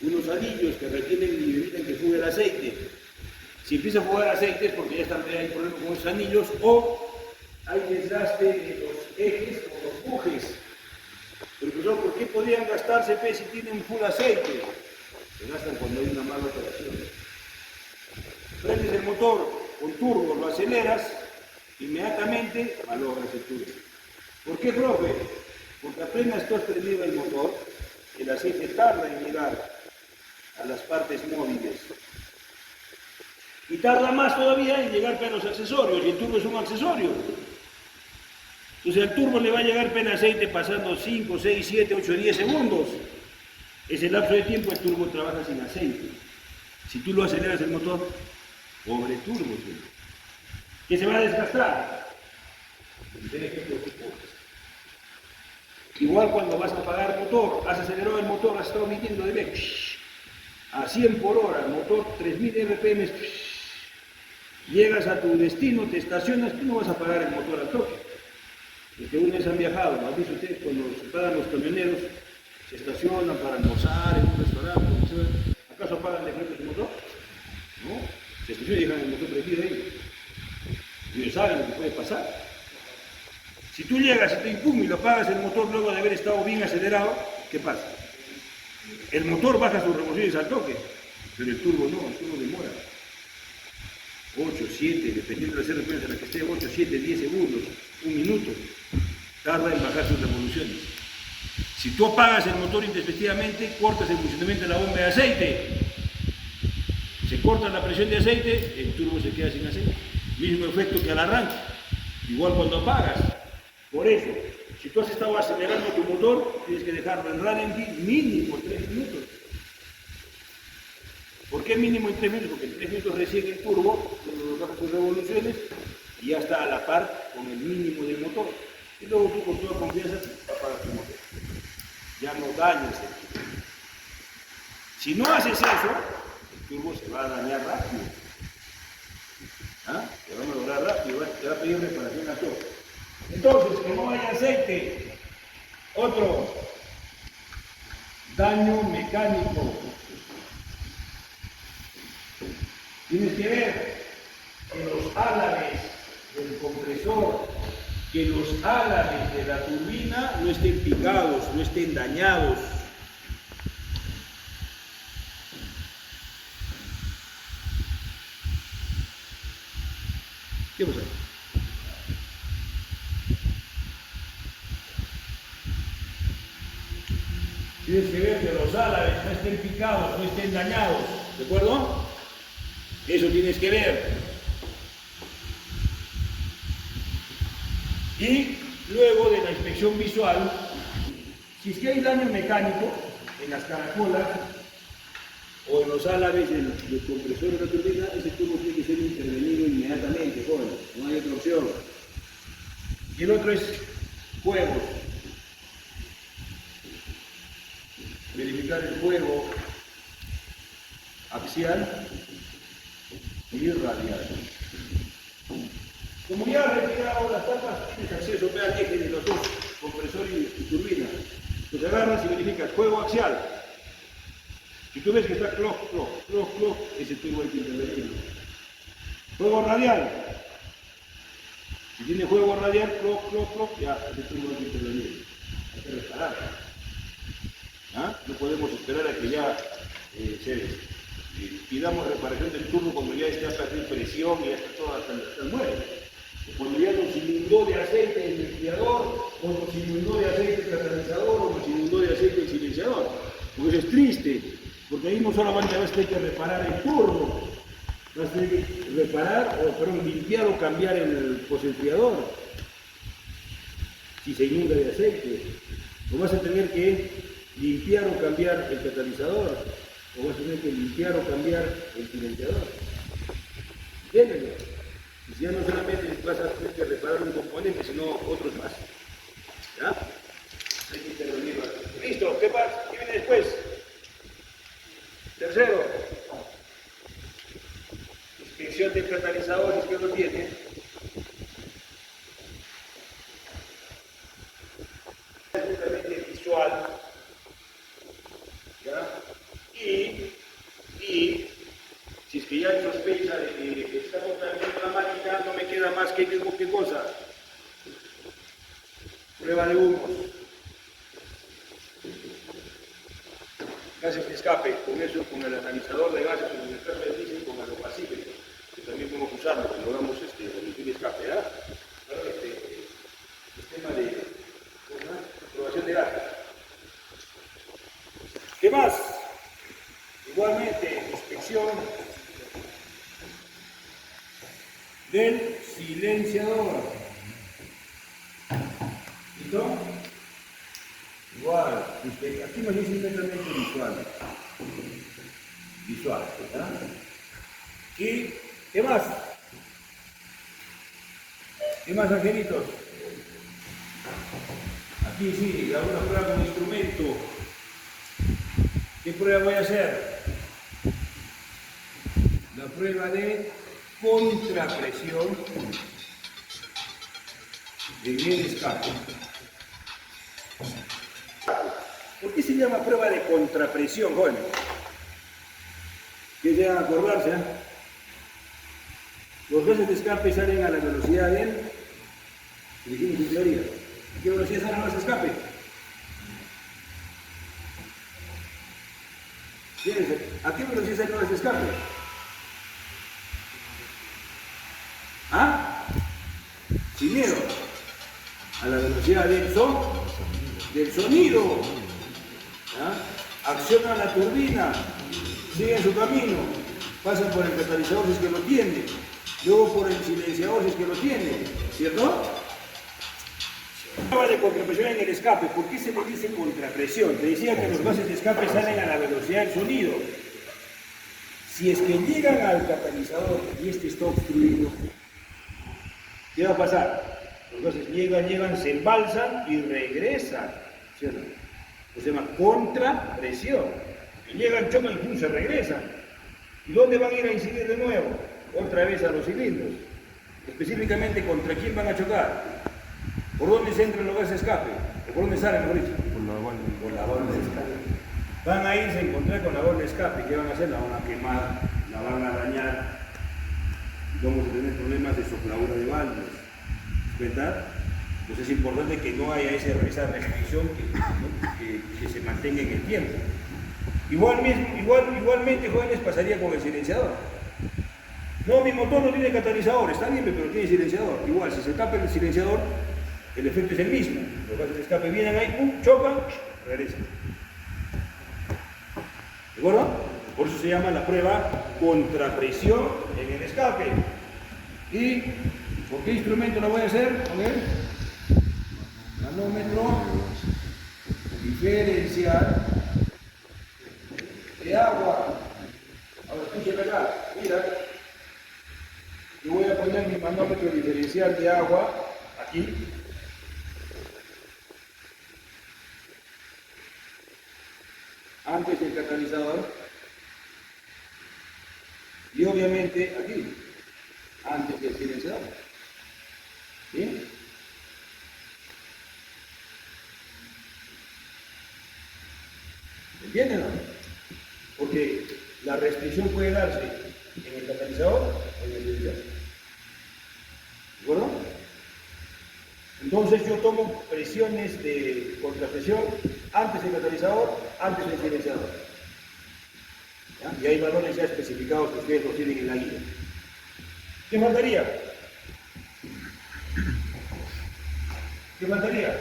unos anillos que retienen y evitan que fugue el aceite. Si empieza a fugar aceite es porque ya hay problemas con esos anillos o hay desgaste de los ejes o los bujes. Pero profesor, ¿por qué podrían gastarse si tienen full aceite? Se gastan cuando hay una mala operación. Prendes el motor con turbo, lo aceleras, inmediatamente malogras el turbo. ¿Por qué, profe? Porque apenas tú has prendido el motor, el aceite tarda en llegar a las partes móviles. Y tarda más todavía en llegar a los accesorios, y el turbo es un accesorio. Entonces al turbo le va a llegar pena aceite pasando 5, 6, 7, 8, 10 segundos. Ese lapso de tiempo el turbo trabaja sin aceite. Si tú lo aceleras el motor, pobre turbo, que se va a desgastar. Igual cuando vas a apagar el motor, has acelerado el motor, has estado midiendo de a 100 por hora, el motor 3000 RPM, llegas a tu destino, te estacionas, tú no vas a apagar el motor al toque. Los que una vez han viajado, ¿no? ¿Han visto ustedes cuando se paran los camioneros, se estacionan para almorzar en un restaurante? ¿Acaso apagan de frente el motor? No, se estacionan y dejan el motor prendido ahí. Y ellos saben lo que puede pasar. Si tú llegas y te impugnas y lo apagas el motor luego de haber estado bien acelerado, ¿qué pasa? El motor baja sus revoluciones al toque, pero el turbo no, el turbo demora. 8, 7, dependiendo de las RPM en la que esté, 8, 7, 10 segundos, un minuto, tarda en bajar sus revoluciones. Si tú apagas el motor intempestivamente, cortas el funcionamiento de la bomba de aceite. Se corta la presión de aceite, el turbo se queda sin aceite. Mismo efecto que al arranque, igual cuando apagas. Por eso, si tú has estado acelerando tu motor, tienes que dejarlo en ralentí mínimo 3 minutos. ¿Por qué mínimo en 3 minutos? Porque en 3 minutos recién el turbo baja sus revoluciones y ya está a la par con el mínimo del motor. Y luego tú con toda confianza apagas tu motor. Ya no dañas el turbo. Si no haces eso, el turbo se va a dañar rápido. ¿Ah? Te va a malograr rápido, te va a pedir reparación a todo. Entonces, que no haya aceite. Otro daño mecánico. Tienes que ver que los álabes del compresor, que los álabes de la turbina no estén picados, no estén dañados. ¿Qué pasa? Tienes que ver que los álabes no estén picados, no estén dañados, ¿de acuerdo? Eso tienes que ver. Y luego de la inspección visual, si es que hay daño mecánico en las caracolas o en los álabes del compresor de la turbina, ese turbo tiene que ser intervenido inmediatamente, joven, no hay otra opción. Y el otro es juegos. Verificar el juego axial y radial. Como ya he retirado las tapas, tienes acceso al eje de los dos, compresor y turbina. Entonces agarras y verificas juego axial. Si tú ves que está clock, ese turbo hay que intervenir. Juego radial. Si tiene juego radial, clock, ya ese turbo hay que intervenir. Hay que reparar. ¿Ah? No podemos esperar a que ya pidamos reparación del turbo cuando ya está perdiendo presión y ya está todo hasta el muelle. Cuando ya nos inundó de aceite el enfriador, o nos inundó de aceite el catalizador, o nos inundó de aceite el silenciador. Pues es triste, porque ahí no solamente vas a tener que reparar el turbo, vas a tener que reparar, limpiar o cambiar el posenfriador. si se inunda de aceite, o vas a tener que limpiar o cambiar el catalizador, o vas a tener que limpiar o cambiar el silenciador. ¿Entiendes? Y si ya no solamente vas a tener que reparar un componente, sino otros más. ¿Ya? Hay que intervenir. Listo, ¿qué pasa? ¿Qué viene después? Tercero, inspección del catalizador, si es que lo tiene. Absolutamente visual. ¿Ya? Y si es que ya hay sospecha de que está contaminando la máquina, no me queda más que qué cosa. Prueba de humos. Gases de escape, con eso, con el analizador de gases, con el escape de diésel, con aerospacible, que también podemos usarlo, que logramos emitir escape, ¿verdad? Ahora sistema de aprobación de gases. ¿Qué más? Igualmente, inspección del silenciador. ¿Listo? Igual, aquí me dice netamente visual. Visual, ¿verdad? ¿Y qué más? ¿Qué más, angelitos? Aquí sí, hago una prueba con instrumento. ¿Qué prueba voy a hacer? La prueba de contrapresión en el escape. ¿Por qué se llama prueba de contrapresión, jóvenes? ¿Qué llegan a acordarse? Los gases de escape salen a la velocidad del... dijimos en teoría. ¿A qué velocidad salen los gases de escape? Fíjense, ¿a qué velocidad salen los gases de escape? ¿Ah? Sin miedo. A la velocidad del sonido. ¿Ah? Accionan la turbina, siguen su camino, pasan por el catalizador si es que lo tiene, luego por el silenciador si es que lo tiene, ¿cierto? Prueba de contrapresión en el escape. ¿Por qué se le dice contrapresión? Te decía que los gases de escape salen a la velocidad del sonido. Si es que llegan al catalizador y este está obstruido, ¿qué va a pasar? Los gases llegan, se embalsan y regresan, ¿cierto? Se llama contrapresión. Y llegan, chocan y se regresan. ¿Y dónde van a ir a incidir de nuevo? Otra vez a los cilindros. Específicamente, ¿contra quién van a chocar? ¿Por dónde se entran los gases de escape? ¿O por dónde salen, mejor dicho? Por la bola de escape. Van a irse a encontrar con la bola de escape. ¿Qué van a hacer? La van a quemar, la van a dañar. Y vamos a tener problemas de sopladura de válvulas. ¿Verdad? Entonces es importante que no haya esa restricción que se mantenga en el tiempo. Igualmente, jóvenes, pasaría con el silenciador. No, mi motor no tiene catalizador, está bien, pero tiene silenciador. Igual, si se tapa el silenciador, el efecto es el mismo. Los gases de escape vienen ahí, pum, chocan, regresan. ¿De acuerdo? Por eso se llama la prueba contrapresión en el escape. ¿Y por qué instrumento lo voy a hacer? A ver. Manómetro diferencial de agua. Ahora escúcheme acá, mira. Yo voy a poner mi manómetro diferencial de agua aquí. Antes del catalizador. Y obviamente aquí, antes del silenciador. ¿Sí? ¿Entienden o no? Porque la restricción puede darse en el catalizador o en el silenciador. ¿De acuerdo? Entonces yo tomo presiones de contrapresión antes del catalizador, antes del silenciador. ¿Ya? Y hay valores ya especificados que ustedes los tienen en la guía. ¿Qué faltaría? ¿Qué faltaría?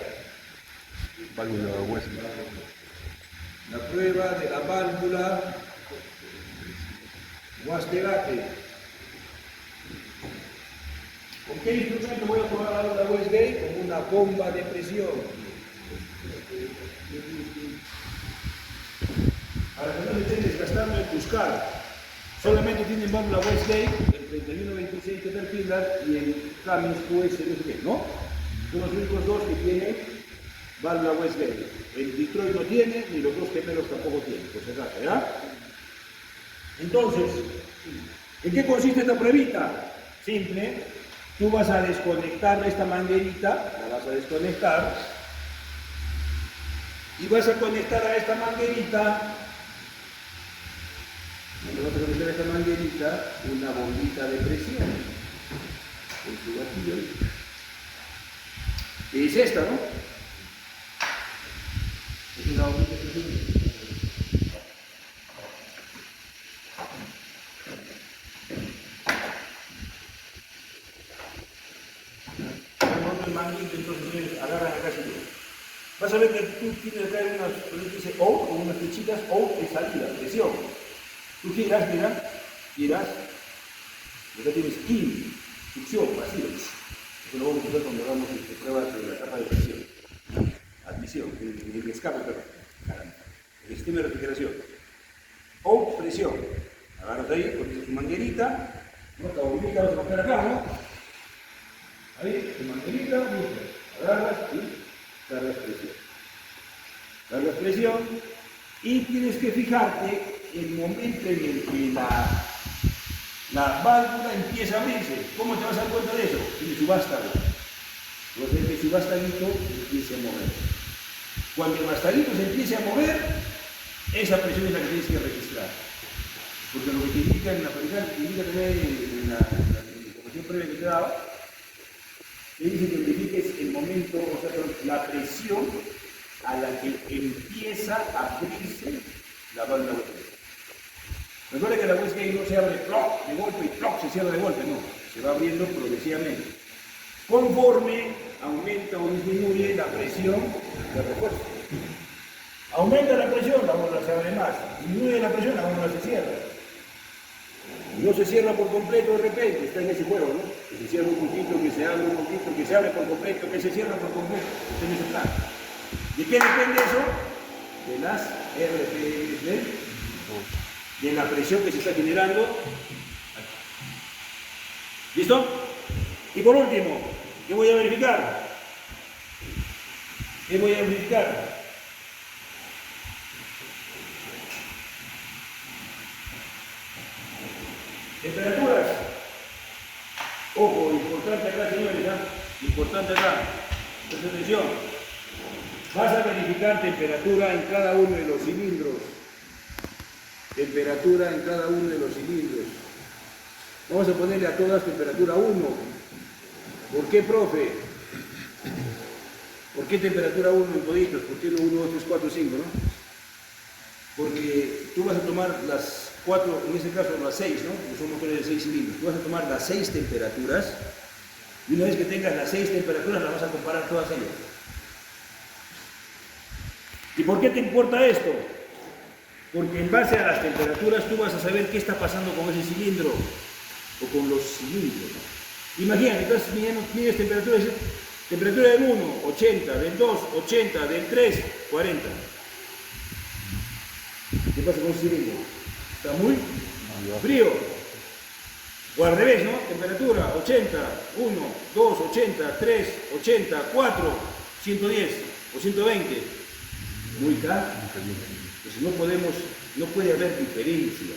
Válvula hueso. La prueba de la válvula Wasterate. ¿Con qué instrumento voy a probar la válvula USB? Con una bomba de presión. Para que no me estén desgastando en buscar. Solamente tienen válvula Westlake, el 3126 Caterpillar y el Cummins QS, ¿no? Son los únicos dos que tienen válvula Westlake. El Detroit no tiene, ni los dos gemelos tampoco tienen, por si acaso, ¿verdad? Entonces, ¿en qué consiste esta pruebita? Simple, tú vas a desconectar esta manguerita, la vas a desconectar, y vas a conectar a esta manguerita, una bombita de presión. Con su gatillo ahí. Es esta, ¿no? Es una bombita de presión. El manguito, entonces agarran acá así. Vas a ver que tú tienes acá unas, dice out, con unas flechitas, out es salida, presión. Tú giras, mira, giras, y acá tienes in, succión, vacío. Eso lo vamos a usar cuando hagamos pruebas de la capa de presión. Admisión, el escape, perdón. El sistema de refrigeración. Out, presión. Agarras ahí, pones tu manguerita, ¿no? Esta bombita vas a poner acá, ¿no? Ahí, tu manguerita, agarras y cargas presión. Cargas presión y tienes que fijarte el momento en el que la válvula empieza a abrirse. ¿Cómo te vas a dar cuenta de eso? Tiene su vástago. Vas a ver que su vástaguito empiece a mover. Cuando el vástaguito se empiece a mover, esa presión es la que tienes que registrar. Porque lo que te indica en la fabricante, te indica también en la información previa que te daba, te dice que verifiques el momento, o sea, la presión a la que empieza a abrirse la válvula USB. Recuerda que la USB no se abre ¡ploc! De golpe y ¡ploc! Se cierra de golpe, no. Se va abriendo progresivamente. Conforme aumenta o disminuye la presión de refuerzo. Aumenta la presión, la válvula se abre más. Disminuye la presión, la válvula se cierra. No se cierra por completo de repente, está en ese juego, ¿no? Que se cierra un poquito, que se abre un poquito, que se abre por completo, que se cierra por completo. Está en ese plan. ¿De qué depende eso? De las RPM, de la presión que se está generando. ¿Listo? Y por último, ¿qué voy a verificar? ¿Qué voy a verificar? Temperaturas. Ojo, importante acá, señores, ¿eh? Importante acá. Presta atención. Vas a verificar temperatura en cada uno de los cilindros. Temperatura en cada uno de los cilindros. Vamos a ponerle a todas temperatura 1. ¿Por qué, profe? ¿Por qué temperatura 1 en toditos? ¿Por qué no 1, 2, 3, 4, 5, no? Porque tú vas a tomar las 4, en este caso las 6, ¿no? Que son motores de 6 cilindros. Tú vas a tomar las 6 temperaturas y una vez que tengas las 6 temperaturas las vas a comparar todas ellas. ¿Y por qué te importa esto? Porque en base a las temperaturas tú vas a saber qué está pasando con ese cilindro o con los cilindros. Imagínate, entonces mides temperaturas, temperatura del 1, 80, del 2, 80, del 3, 40. ¿Qué pasa con ese cilindro? Está muy frío. O al revés, ¿no? Temperatura 80, 1, 2, 80, 3, 80, 4, 110 o 120. Muy caliente. Entonces no puede haber diferencia.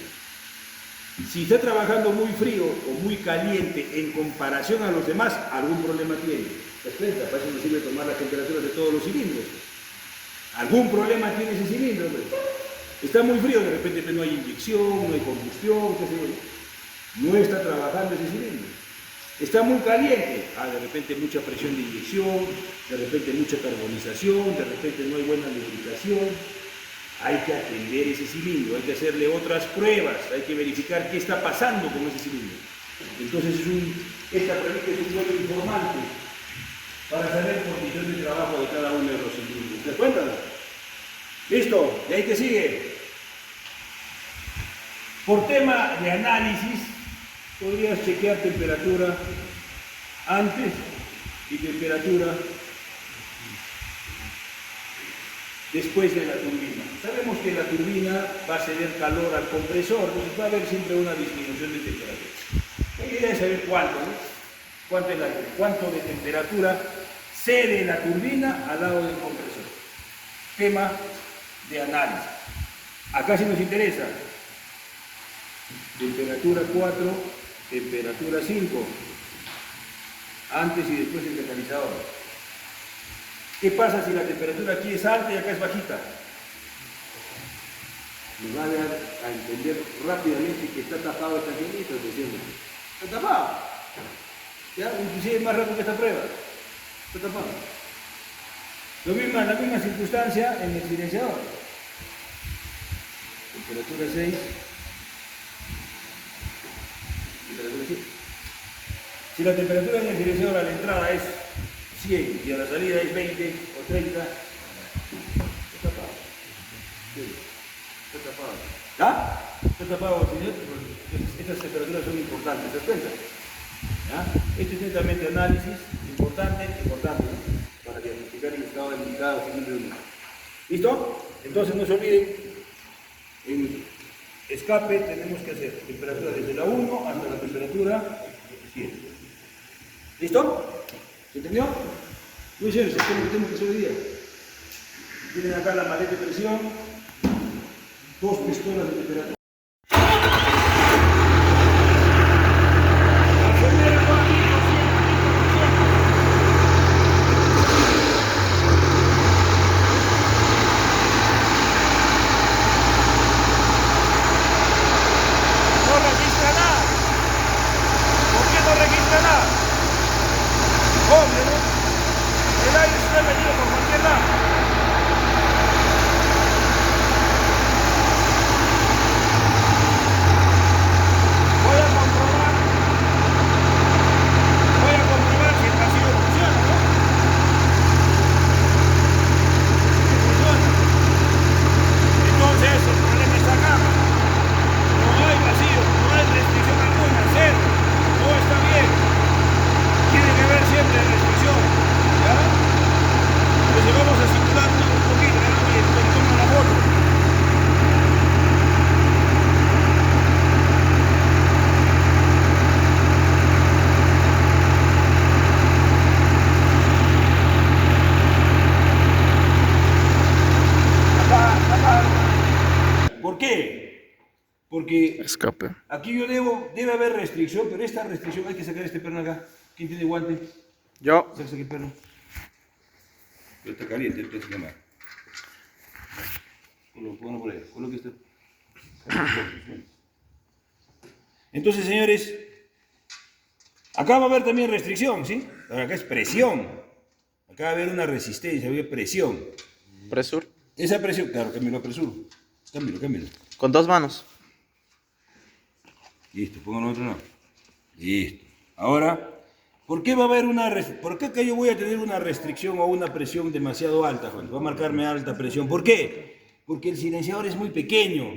Si está trabajando muy frío o muy caliente en comparación a los demás, algún problema tiene. ¿Te das cuenta? Para eso nos sirve tomar las temperaturas de todos los cilindros. Algún problema tiene ese cilindro, hombre. Está muy frío, de repente no hay inyección, no hay combustión, qué sé yo. No está trabajando ese cilindro. Está muy caliente, de repente mucha presión de inyección, de repente mucha carbonización, de repente no hay buena lubricación. Hay que atender ese cilindro, hay que hacerle otras pruebas, hay que verificar qué está pasando con ese cilindro. Entonces esta prueba es un buen informante para saber condiciones de trabajo de cada uno de los cilindros. ¿Te das cuenta? ¿Listo? ¿Y ahí te sigue? Por tema de análisis, podrías chequear temperatura antes y temperatura después de la turbina. Sabemos que la turbina va a ceder calor al compresor, entonces va a haber siempre una disminución de temperatura. La idea es saber cuánto, ¿no? Cuánto de temperatura cede la turbina al lado del compresor. Tema de análisis. Acá sí nos interesa. Temperatura 4, temperatura 5, antes y después del catalizador. ¿Qué pasa si la temperatura aquí es alta y acá es bajita? Nos va a dar a entender rápidamente que está tapado esta línea, está tapado. ¿Ya? Inclusive es más rápido que esta prueba. Está tapado. La misma circunstancia en el silenciador. Temperatura 6. Temperatura 7. Si la temperatura en el silenciador a la entrada es 100 y a la salida es 20 o 30, está tapado. Está tapado. ¿Ya? Está tapado, señor. Estas temperaturas son importantes, ¿te das cuenta? ¿Ya? Este es netamente análisis, importante, ¿no? Para diagnosticar el estado del indicado. ¿Listo? Entonces no se olviden, en escape tenemos que hacer temperatura desde la 1 hasta la temperatura 7. ¿Listo? ¿Se entendió? Muy bien, esto es lo que tenemos que hacer hoy día. Tienen acá la maleta de presión, 2 pistolas de temperatura. Porque escape. Aquí yo debe haber restricción, pero esta restricción hay que sacar este perno acá. ¿Quién tiene guante? Yo. Saca el perno. Pero está caliente el peso quemado. Ponlo por ahí. Coloque este. Entonces, señores, acá va a haber también restricción, ¿sí? Acá es presión. Acá va a haber una resistencia, va a haber presión. Presur. Esa presión, claro, cámbialo a presur. Cámbialo. Con 2 manos. Listo, póngalo otro lado. Listo. Ahora, ¿por qué va a haber por qué que yo voy a tener una restricción o una presión demasiado alta, Juan? Va a marcarme alta presión. ¿Por qué? Porque el silenciador es muy pequeño.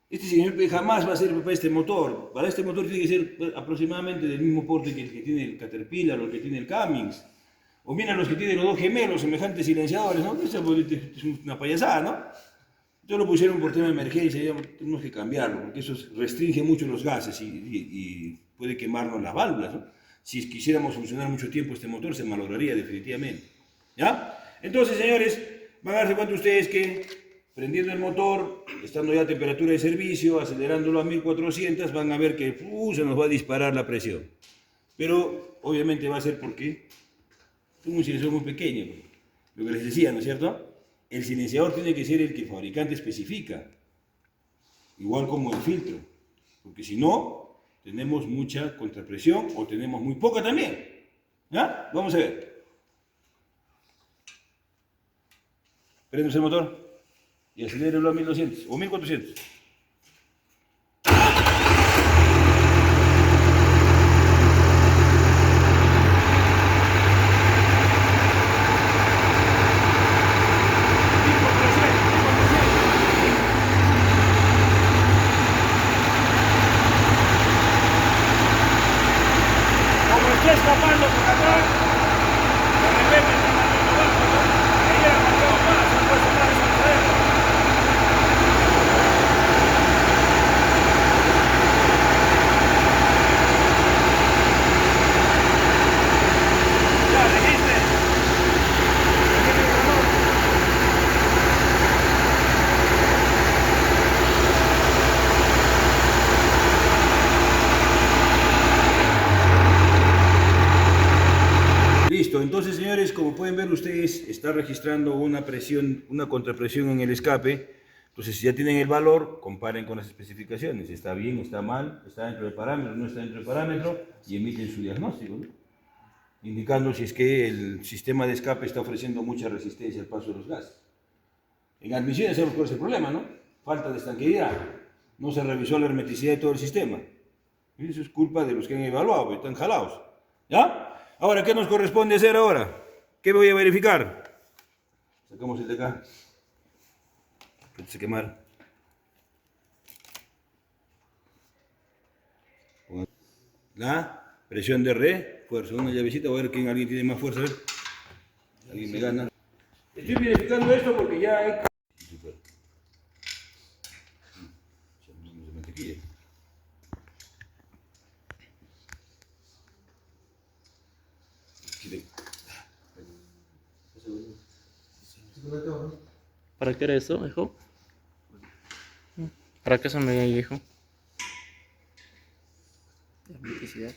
Este silenciador jamás va a ser para este motor. Para este motor tiene que ser aproximadamente del mismo porte que el que tiene el Caterpillar o el que tiene el Cummins. O bien a los que tienen los dos gemelos, semejantes silenciadores, ¿no? Eso es una payasada, ¿no? Yo lo pusieron por tema de emergencia y tenemos que cambiarlo, porque eso restringe mucho los gases y puede quemarnos las válvulas, ¿no? Si quisiéramos funcionar mucho tiempo este motor se malograría definitivamente. ¿Ya? Entonces, señores, van a darse cuenta ustedes que prendiendo el motor, estando ya a temperatura de servicio, acelerándolo a 1400, van a ver que se nos va a disparar la presión. Pero obviamente va a ser porque es un silenciador muy pequeño, lo que les decía, ¿no es cierto? El silenciador tiene que ser el que el fabricante especifica, igual como el filtro, porque si no, tenemos mucha contrapresión o tenemos muy poca también. ¿Ya? Vamos a ver. Prendemos el motor y aceléralo a 1200 o 1400. Escapando ustedes está registrando una presión, una contrapresión en el escape. Entonces, si ya tienen el valor, comparen con las especificaciones. Está bien, está mal, está dentro del parámetro, no está dentro del parámetro, y emiten su diagnóstico, ¿no? Indicando si es que el sistema de escape está ofreciendo mucha resistencia al paso de los gases. En admisiones sabemos cuál es el problema, ¿no? Falta de estanqueidad. No se revisó la hermeticidad de todo el sistema. Y eso es culpa de los que han evaluado, porque están jalados. ¿Ya? Ahora, ¿qué nos corresponde hacer ahora? ¿Qué voy a verificar? Sacamos el de acá. Que se quemar. La presión de re, fuerza, una llavecita, voy a ver quién alguien tiene más fuerza, a ver. Alguien me gana. Estoy verificando esto porque ya hay... mantequilla. ¿Para qué era eso, hijo? ¿Para qué se me dijo? Hermeticidad.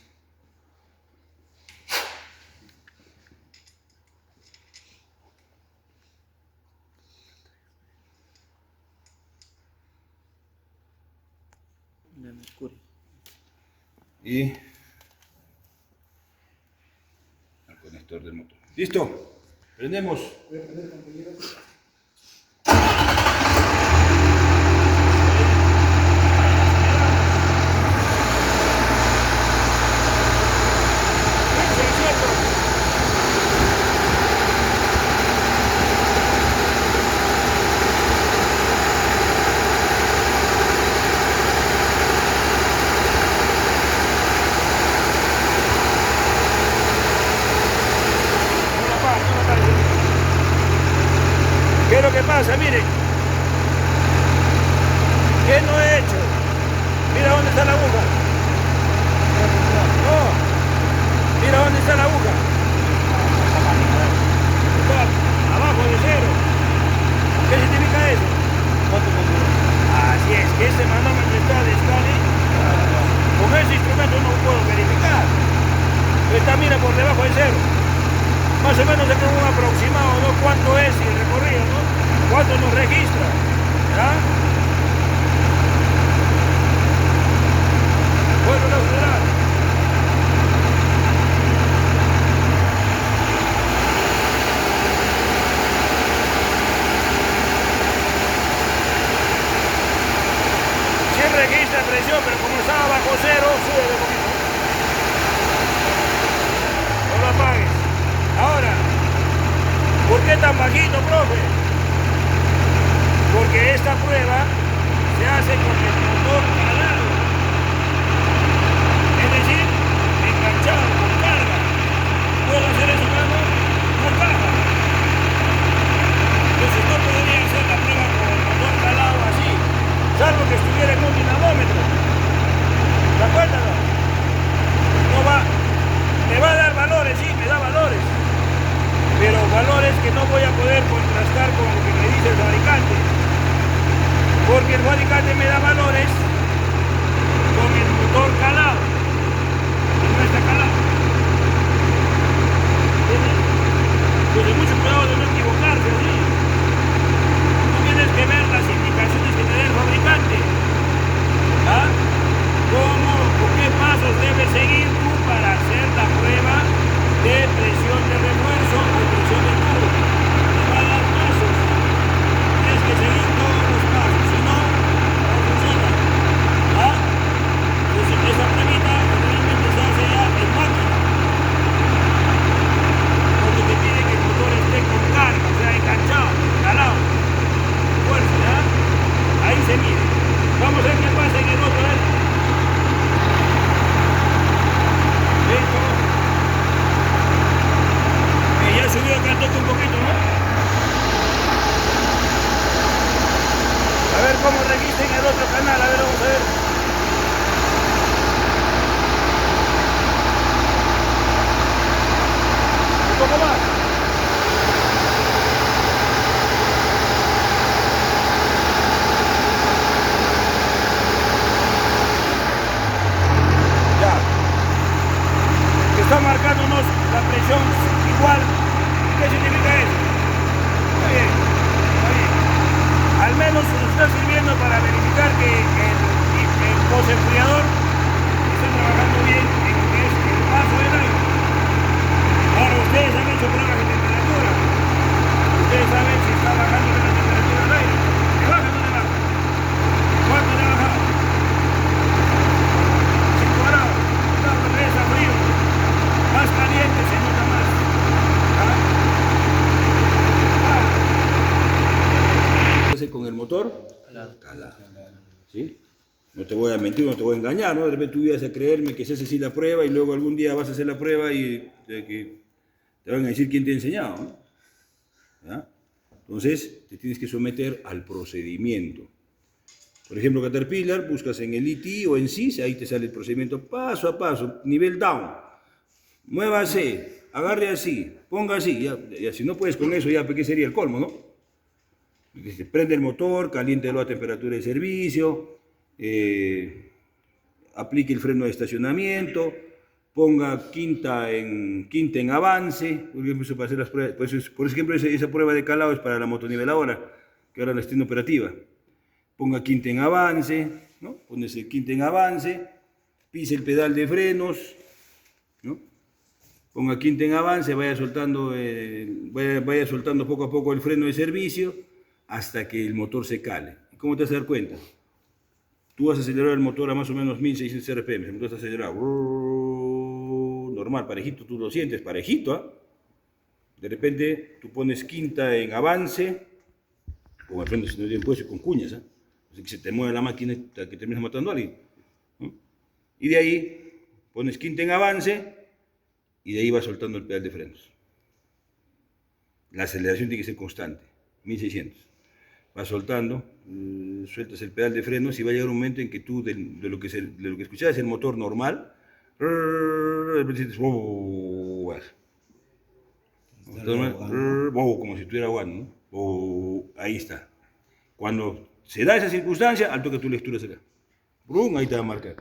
De mercurio. Y el conector del motor. ¿Listo? Prendemos. ¿Qué es lo que pasa? Miren. ¿Qué no he hecho? Mira dónde está la aguja. No. Mira dónde está la aguja. Está abajo de cero. ¿Qué significa eso? Así es, que ese manómetro está de escala. Con ese instrumento no puedo verificar. Está, mira, por debajo de cero. Más o menos es como un aproximado, ¿no? ¿Cuánto es el recorrido, no? ¿Cuánto nos registra? ¿Ya? Bueno, no será. Sí registra presión, pero como estaba bajo cero, sube de poquito. No lo apagues. Ahora, ¿por qué tan bajito, profe? Porque esta prueba se hace con el motor calado, es decir, enganchado, con carga. ¿Puedo hacer eso, mano? No carga. Entonces no podría hacer la prueba con el motor calado así, salvo que estuviera en un dinamómetro. ¿De acuerdo? No va, me va a dar valores, sí, me da valores. Pero valores que no voy a poder contrastar con lo que me dice el fabricante, porque el fabricante me da valores con el motor calado y no está calado. Entonces mucho cuidado de no equivocarse, ¿sí? Tú tienes que ver las indicaciones que te da el fabricante, ¿ah? ¿Cómo o qué pasos debes seguir tú para hacer la prueba de presión de refuerzo o presión de tubo? Te va a dar pasos. Tienes que seguir todos los pasos, si no, no funciona. ¿Ah? Entonces, esa pruebita generalmente se hace ya en máquina. Porque te pide que el motor esté con carga, o sea, enganchado, calado. Fuerza, ¿ya? Ahí se mide. Vamos a ver qué pasa en el otro, ¿eh? Listo. Ya subió acá el toque un poquito, ¿no? A ver cómo registra en el otro canal, a ver, vamos a ver. Un poco más. Ya. Que está marcándonos la presión igual. ¿Qué significa eso? Calado. ¿Sí? No te voy a mentir, no te voy a engañar, ¿no? De repente tú ibas a creerme que se hace así la prueba y luego algún día vas a hacer la prueba y que te van a decir quién te ha enseñado, ¿no? ¿Ya? Entonces, te tienes que someter al procedimiento. Por ejemplo, Caterpillar, buscas en el IT o en SIS, ahí te sale el procedimiento paso a paso, nivel down. Muévase, agarre así, ponga así. Ya, si no puedes con eso, ya, ¿qué sería el colmo, no? Se prende el motor, caliéntelo a temperatura de servicio, aplique el freno de estacionamiento, ponga quinta en avance, por ejemplo, para hacer las pruebas, por ejemplo, esa prueba de calado es para la motoniveladora, que ahora la está en operativa. Ponga quinta en avance, ¿no? Pones el quinta en avance, pise el pedal de frenos, ¿no? Ponga quinta en avance, vaya soltando poco a poco el freno de servicio hasta que el motor se cale. ¿Cómo te vas a dar cuenta? Tú vas a acelerar el motor a más o menos 1600 RPM, el motor está acelerado, normal, parejito, tú lo sientes, parejito, ¿eh? De repente tú pones quinta en avance, con el freno si no tiene puesto con cuñas, ¿eh? Así que se te mueve la máquina hasta que terminas matando a alguien, ¿no? Y de ahí pones quinta en avance y de ahí vas soltando el pedal de frenos. La aceleración tiene que ser constante, 1600. Vas soltando, sueltas el pedal de frenos y va a llegar un momento en que tú, de lo que escuchabas el motor normal, como si estuviera aguando, ¿no? Ahí está. Cuando se da esa circunstancia, al toque tu lectura acá. Ahí te va a marcar.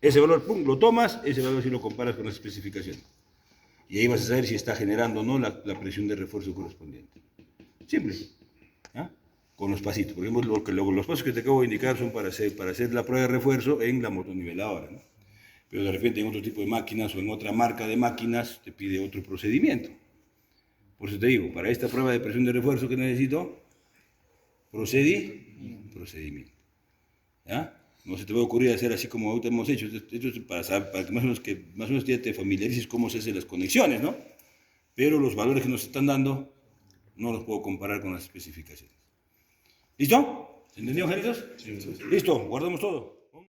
Ese valor, lo tomas, ese valor si lo comparas con las especificaciones. Y ahí vas a saber si está generando o no la presión de refuerzo correspondiente. Simple. ¿Ah? Con los pasitos. Por ejemplo, los pasos que te acabo de indicar son para hacer la prueba de refuerzo en la motoniveladora, ¿no? Pero de repente en otro tipo de máquinas o en otra marca de máquinas te pide otro procedimiento. Por eso te digo, para esta prueba de presión de refuerzo que necesito, procedimiento. ¿Ya? No se te va a ocurrir hacer así como ahorita hemos hecho. Esto es para que más o menos ya te familiarices cómo se hacen las conexiones, ¿no? Pero los valores que nos están dando no los puedo comparar con las especificaciones. ¿Listo? ¿Se entendió, Geritos? Sí. Listo, guardamos todo.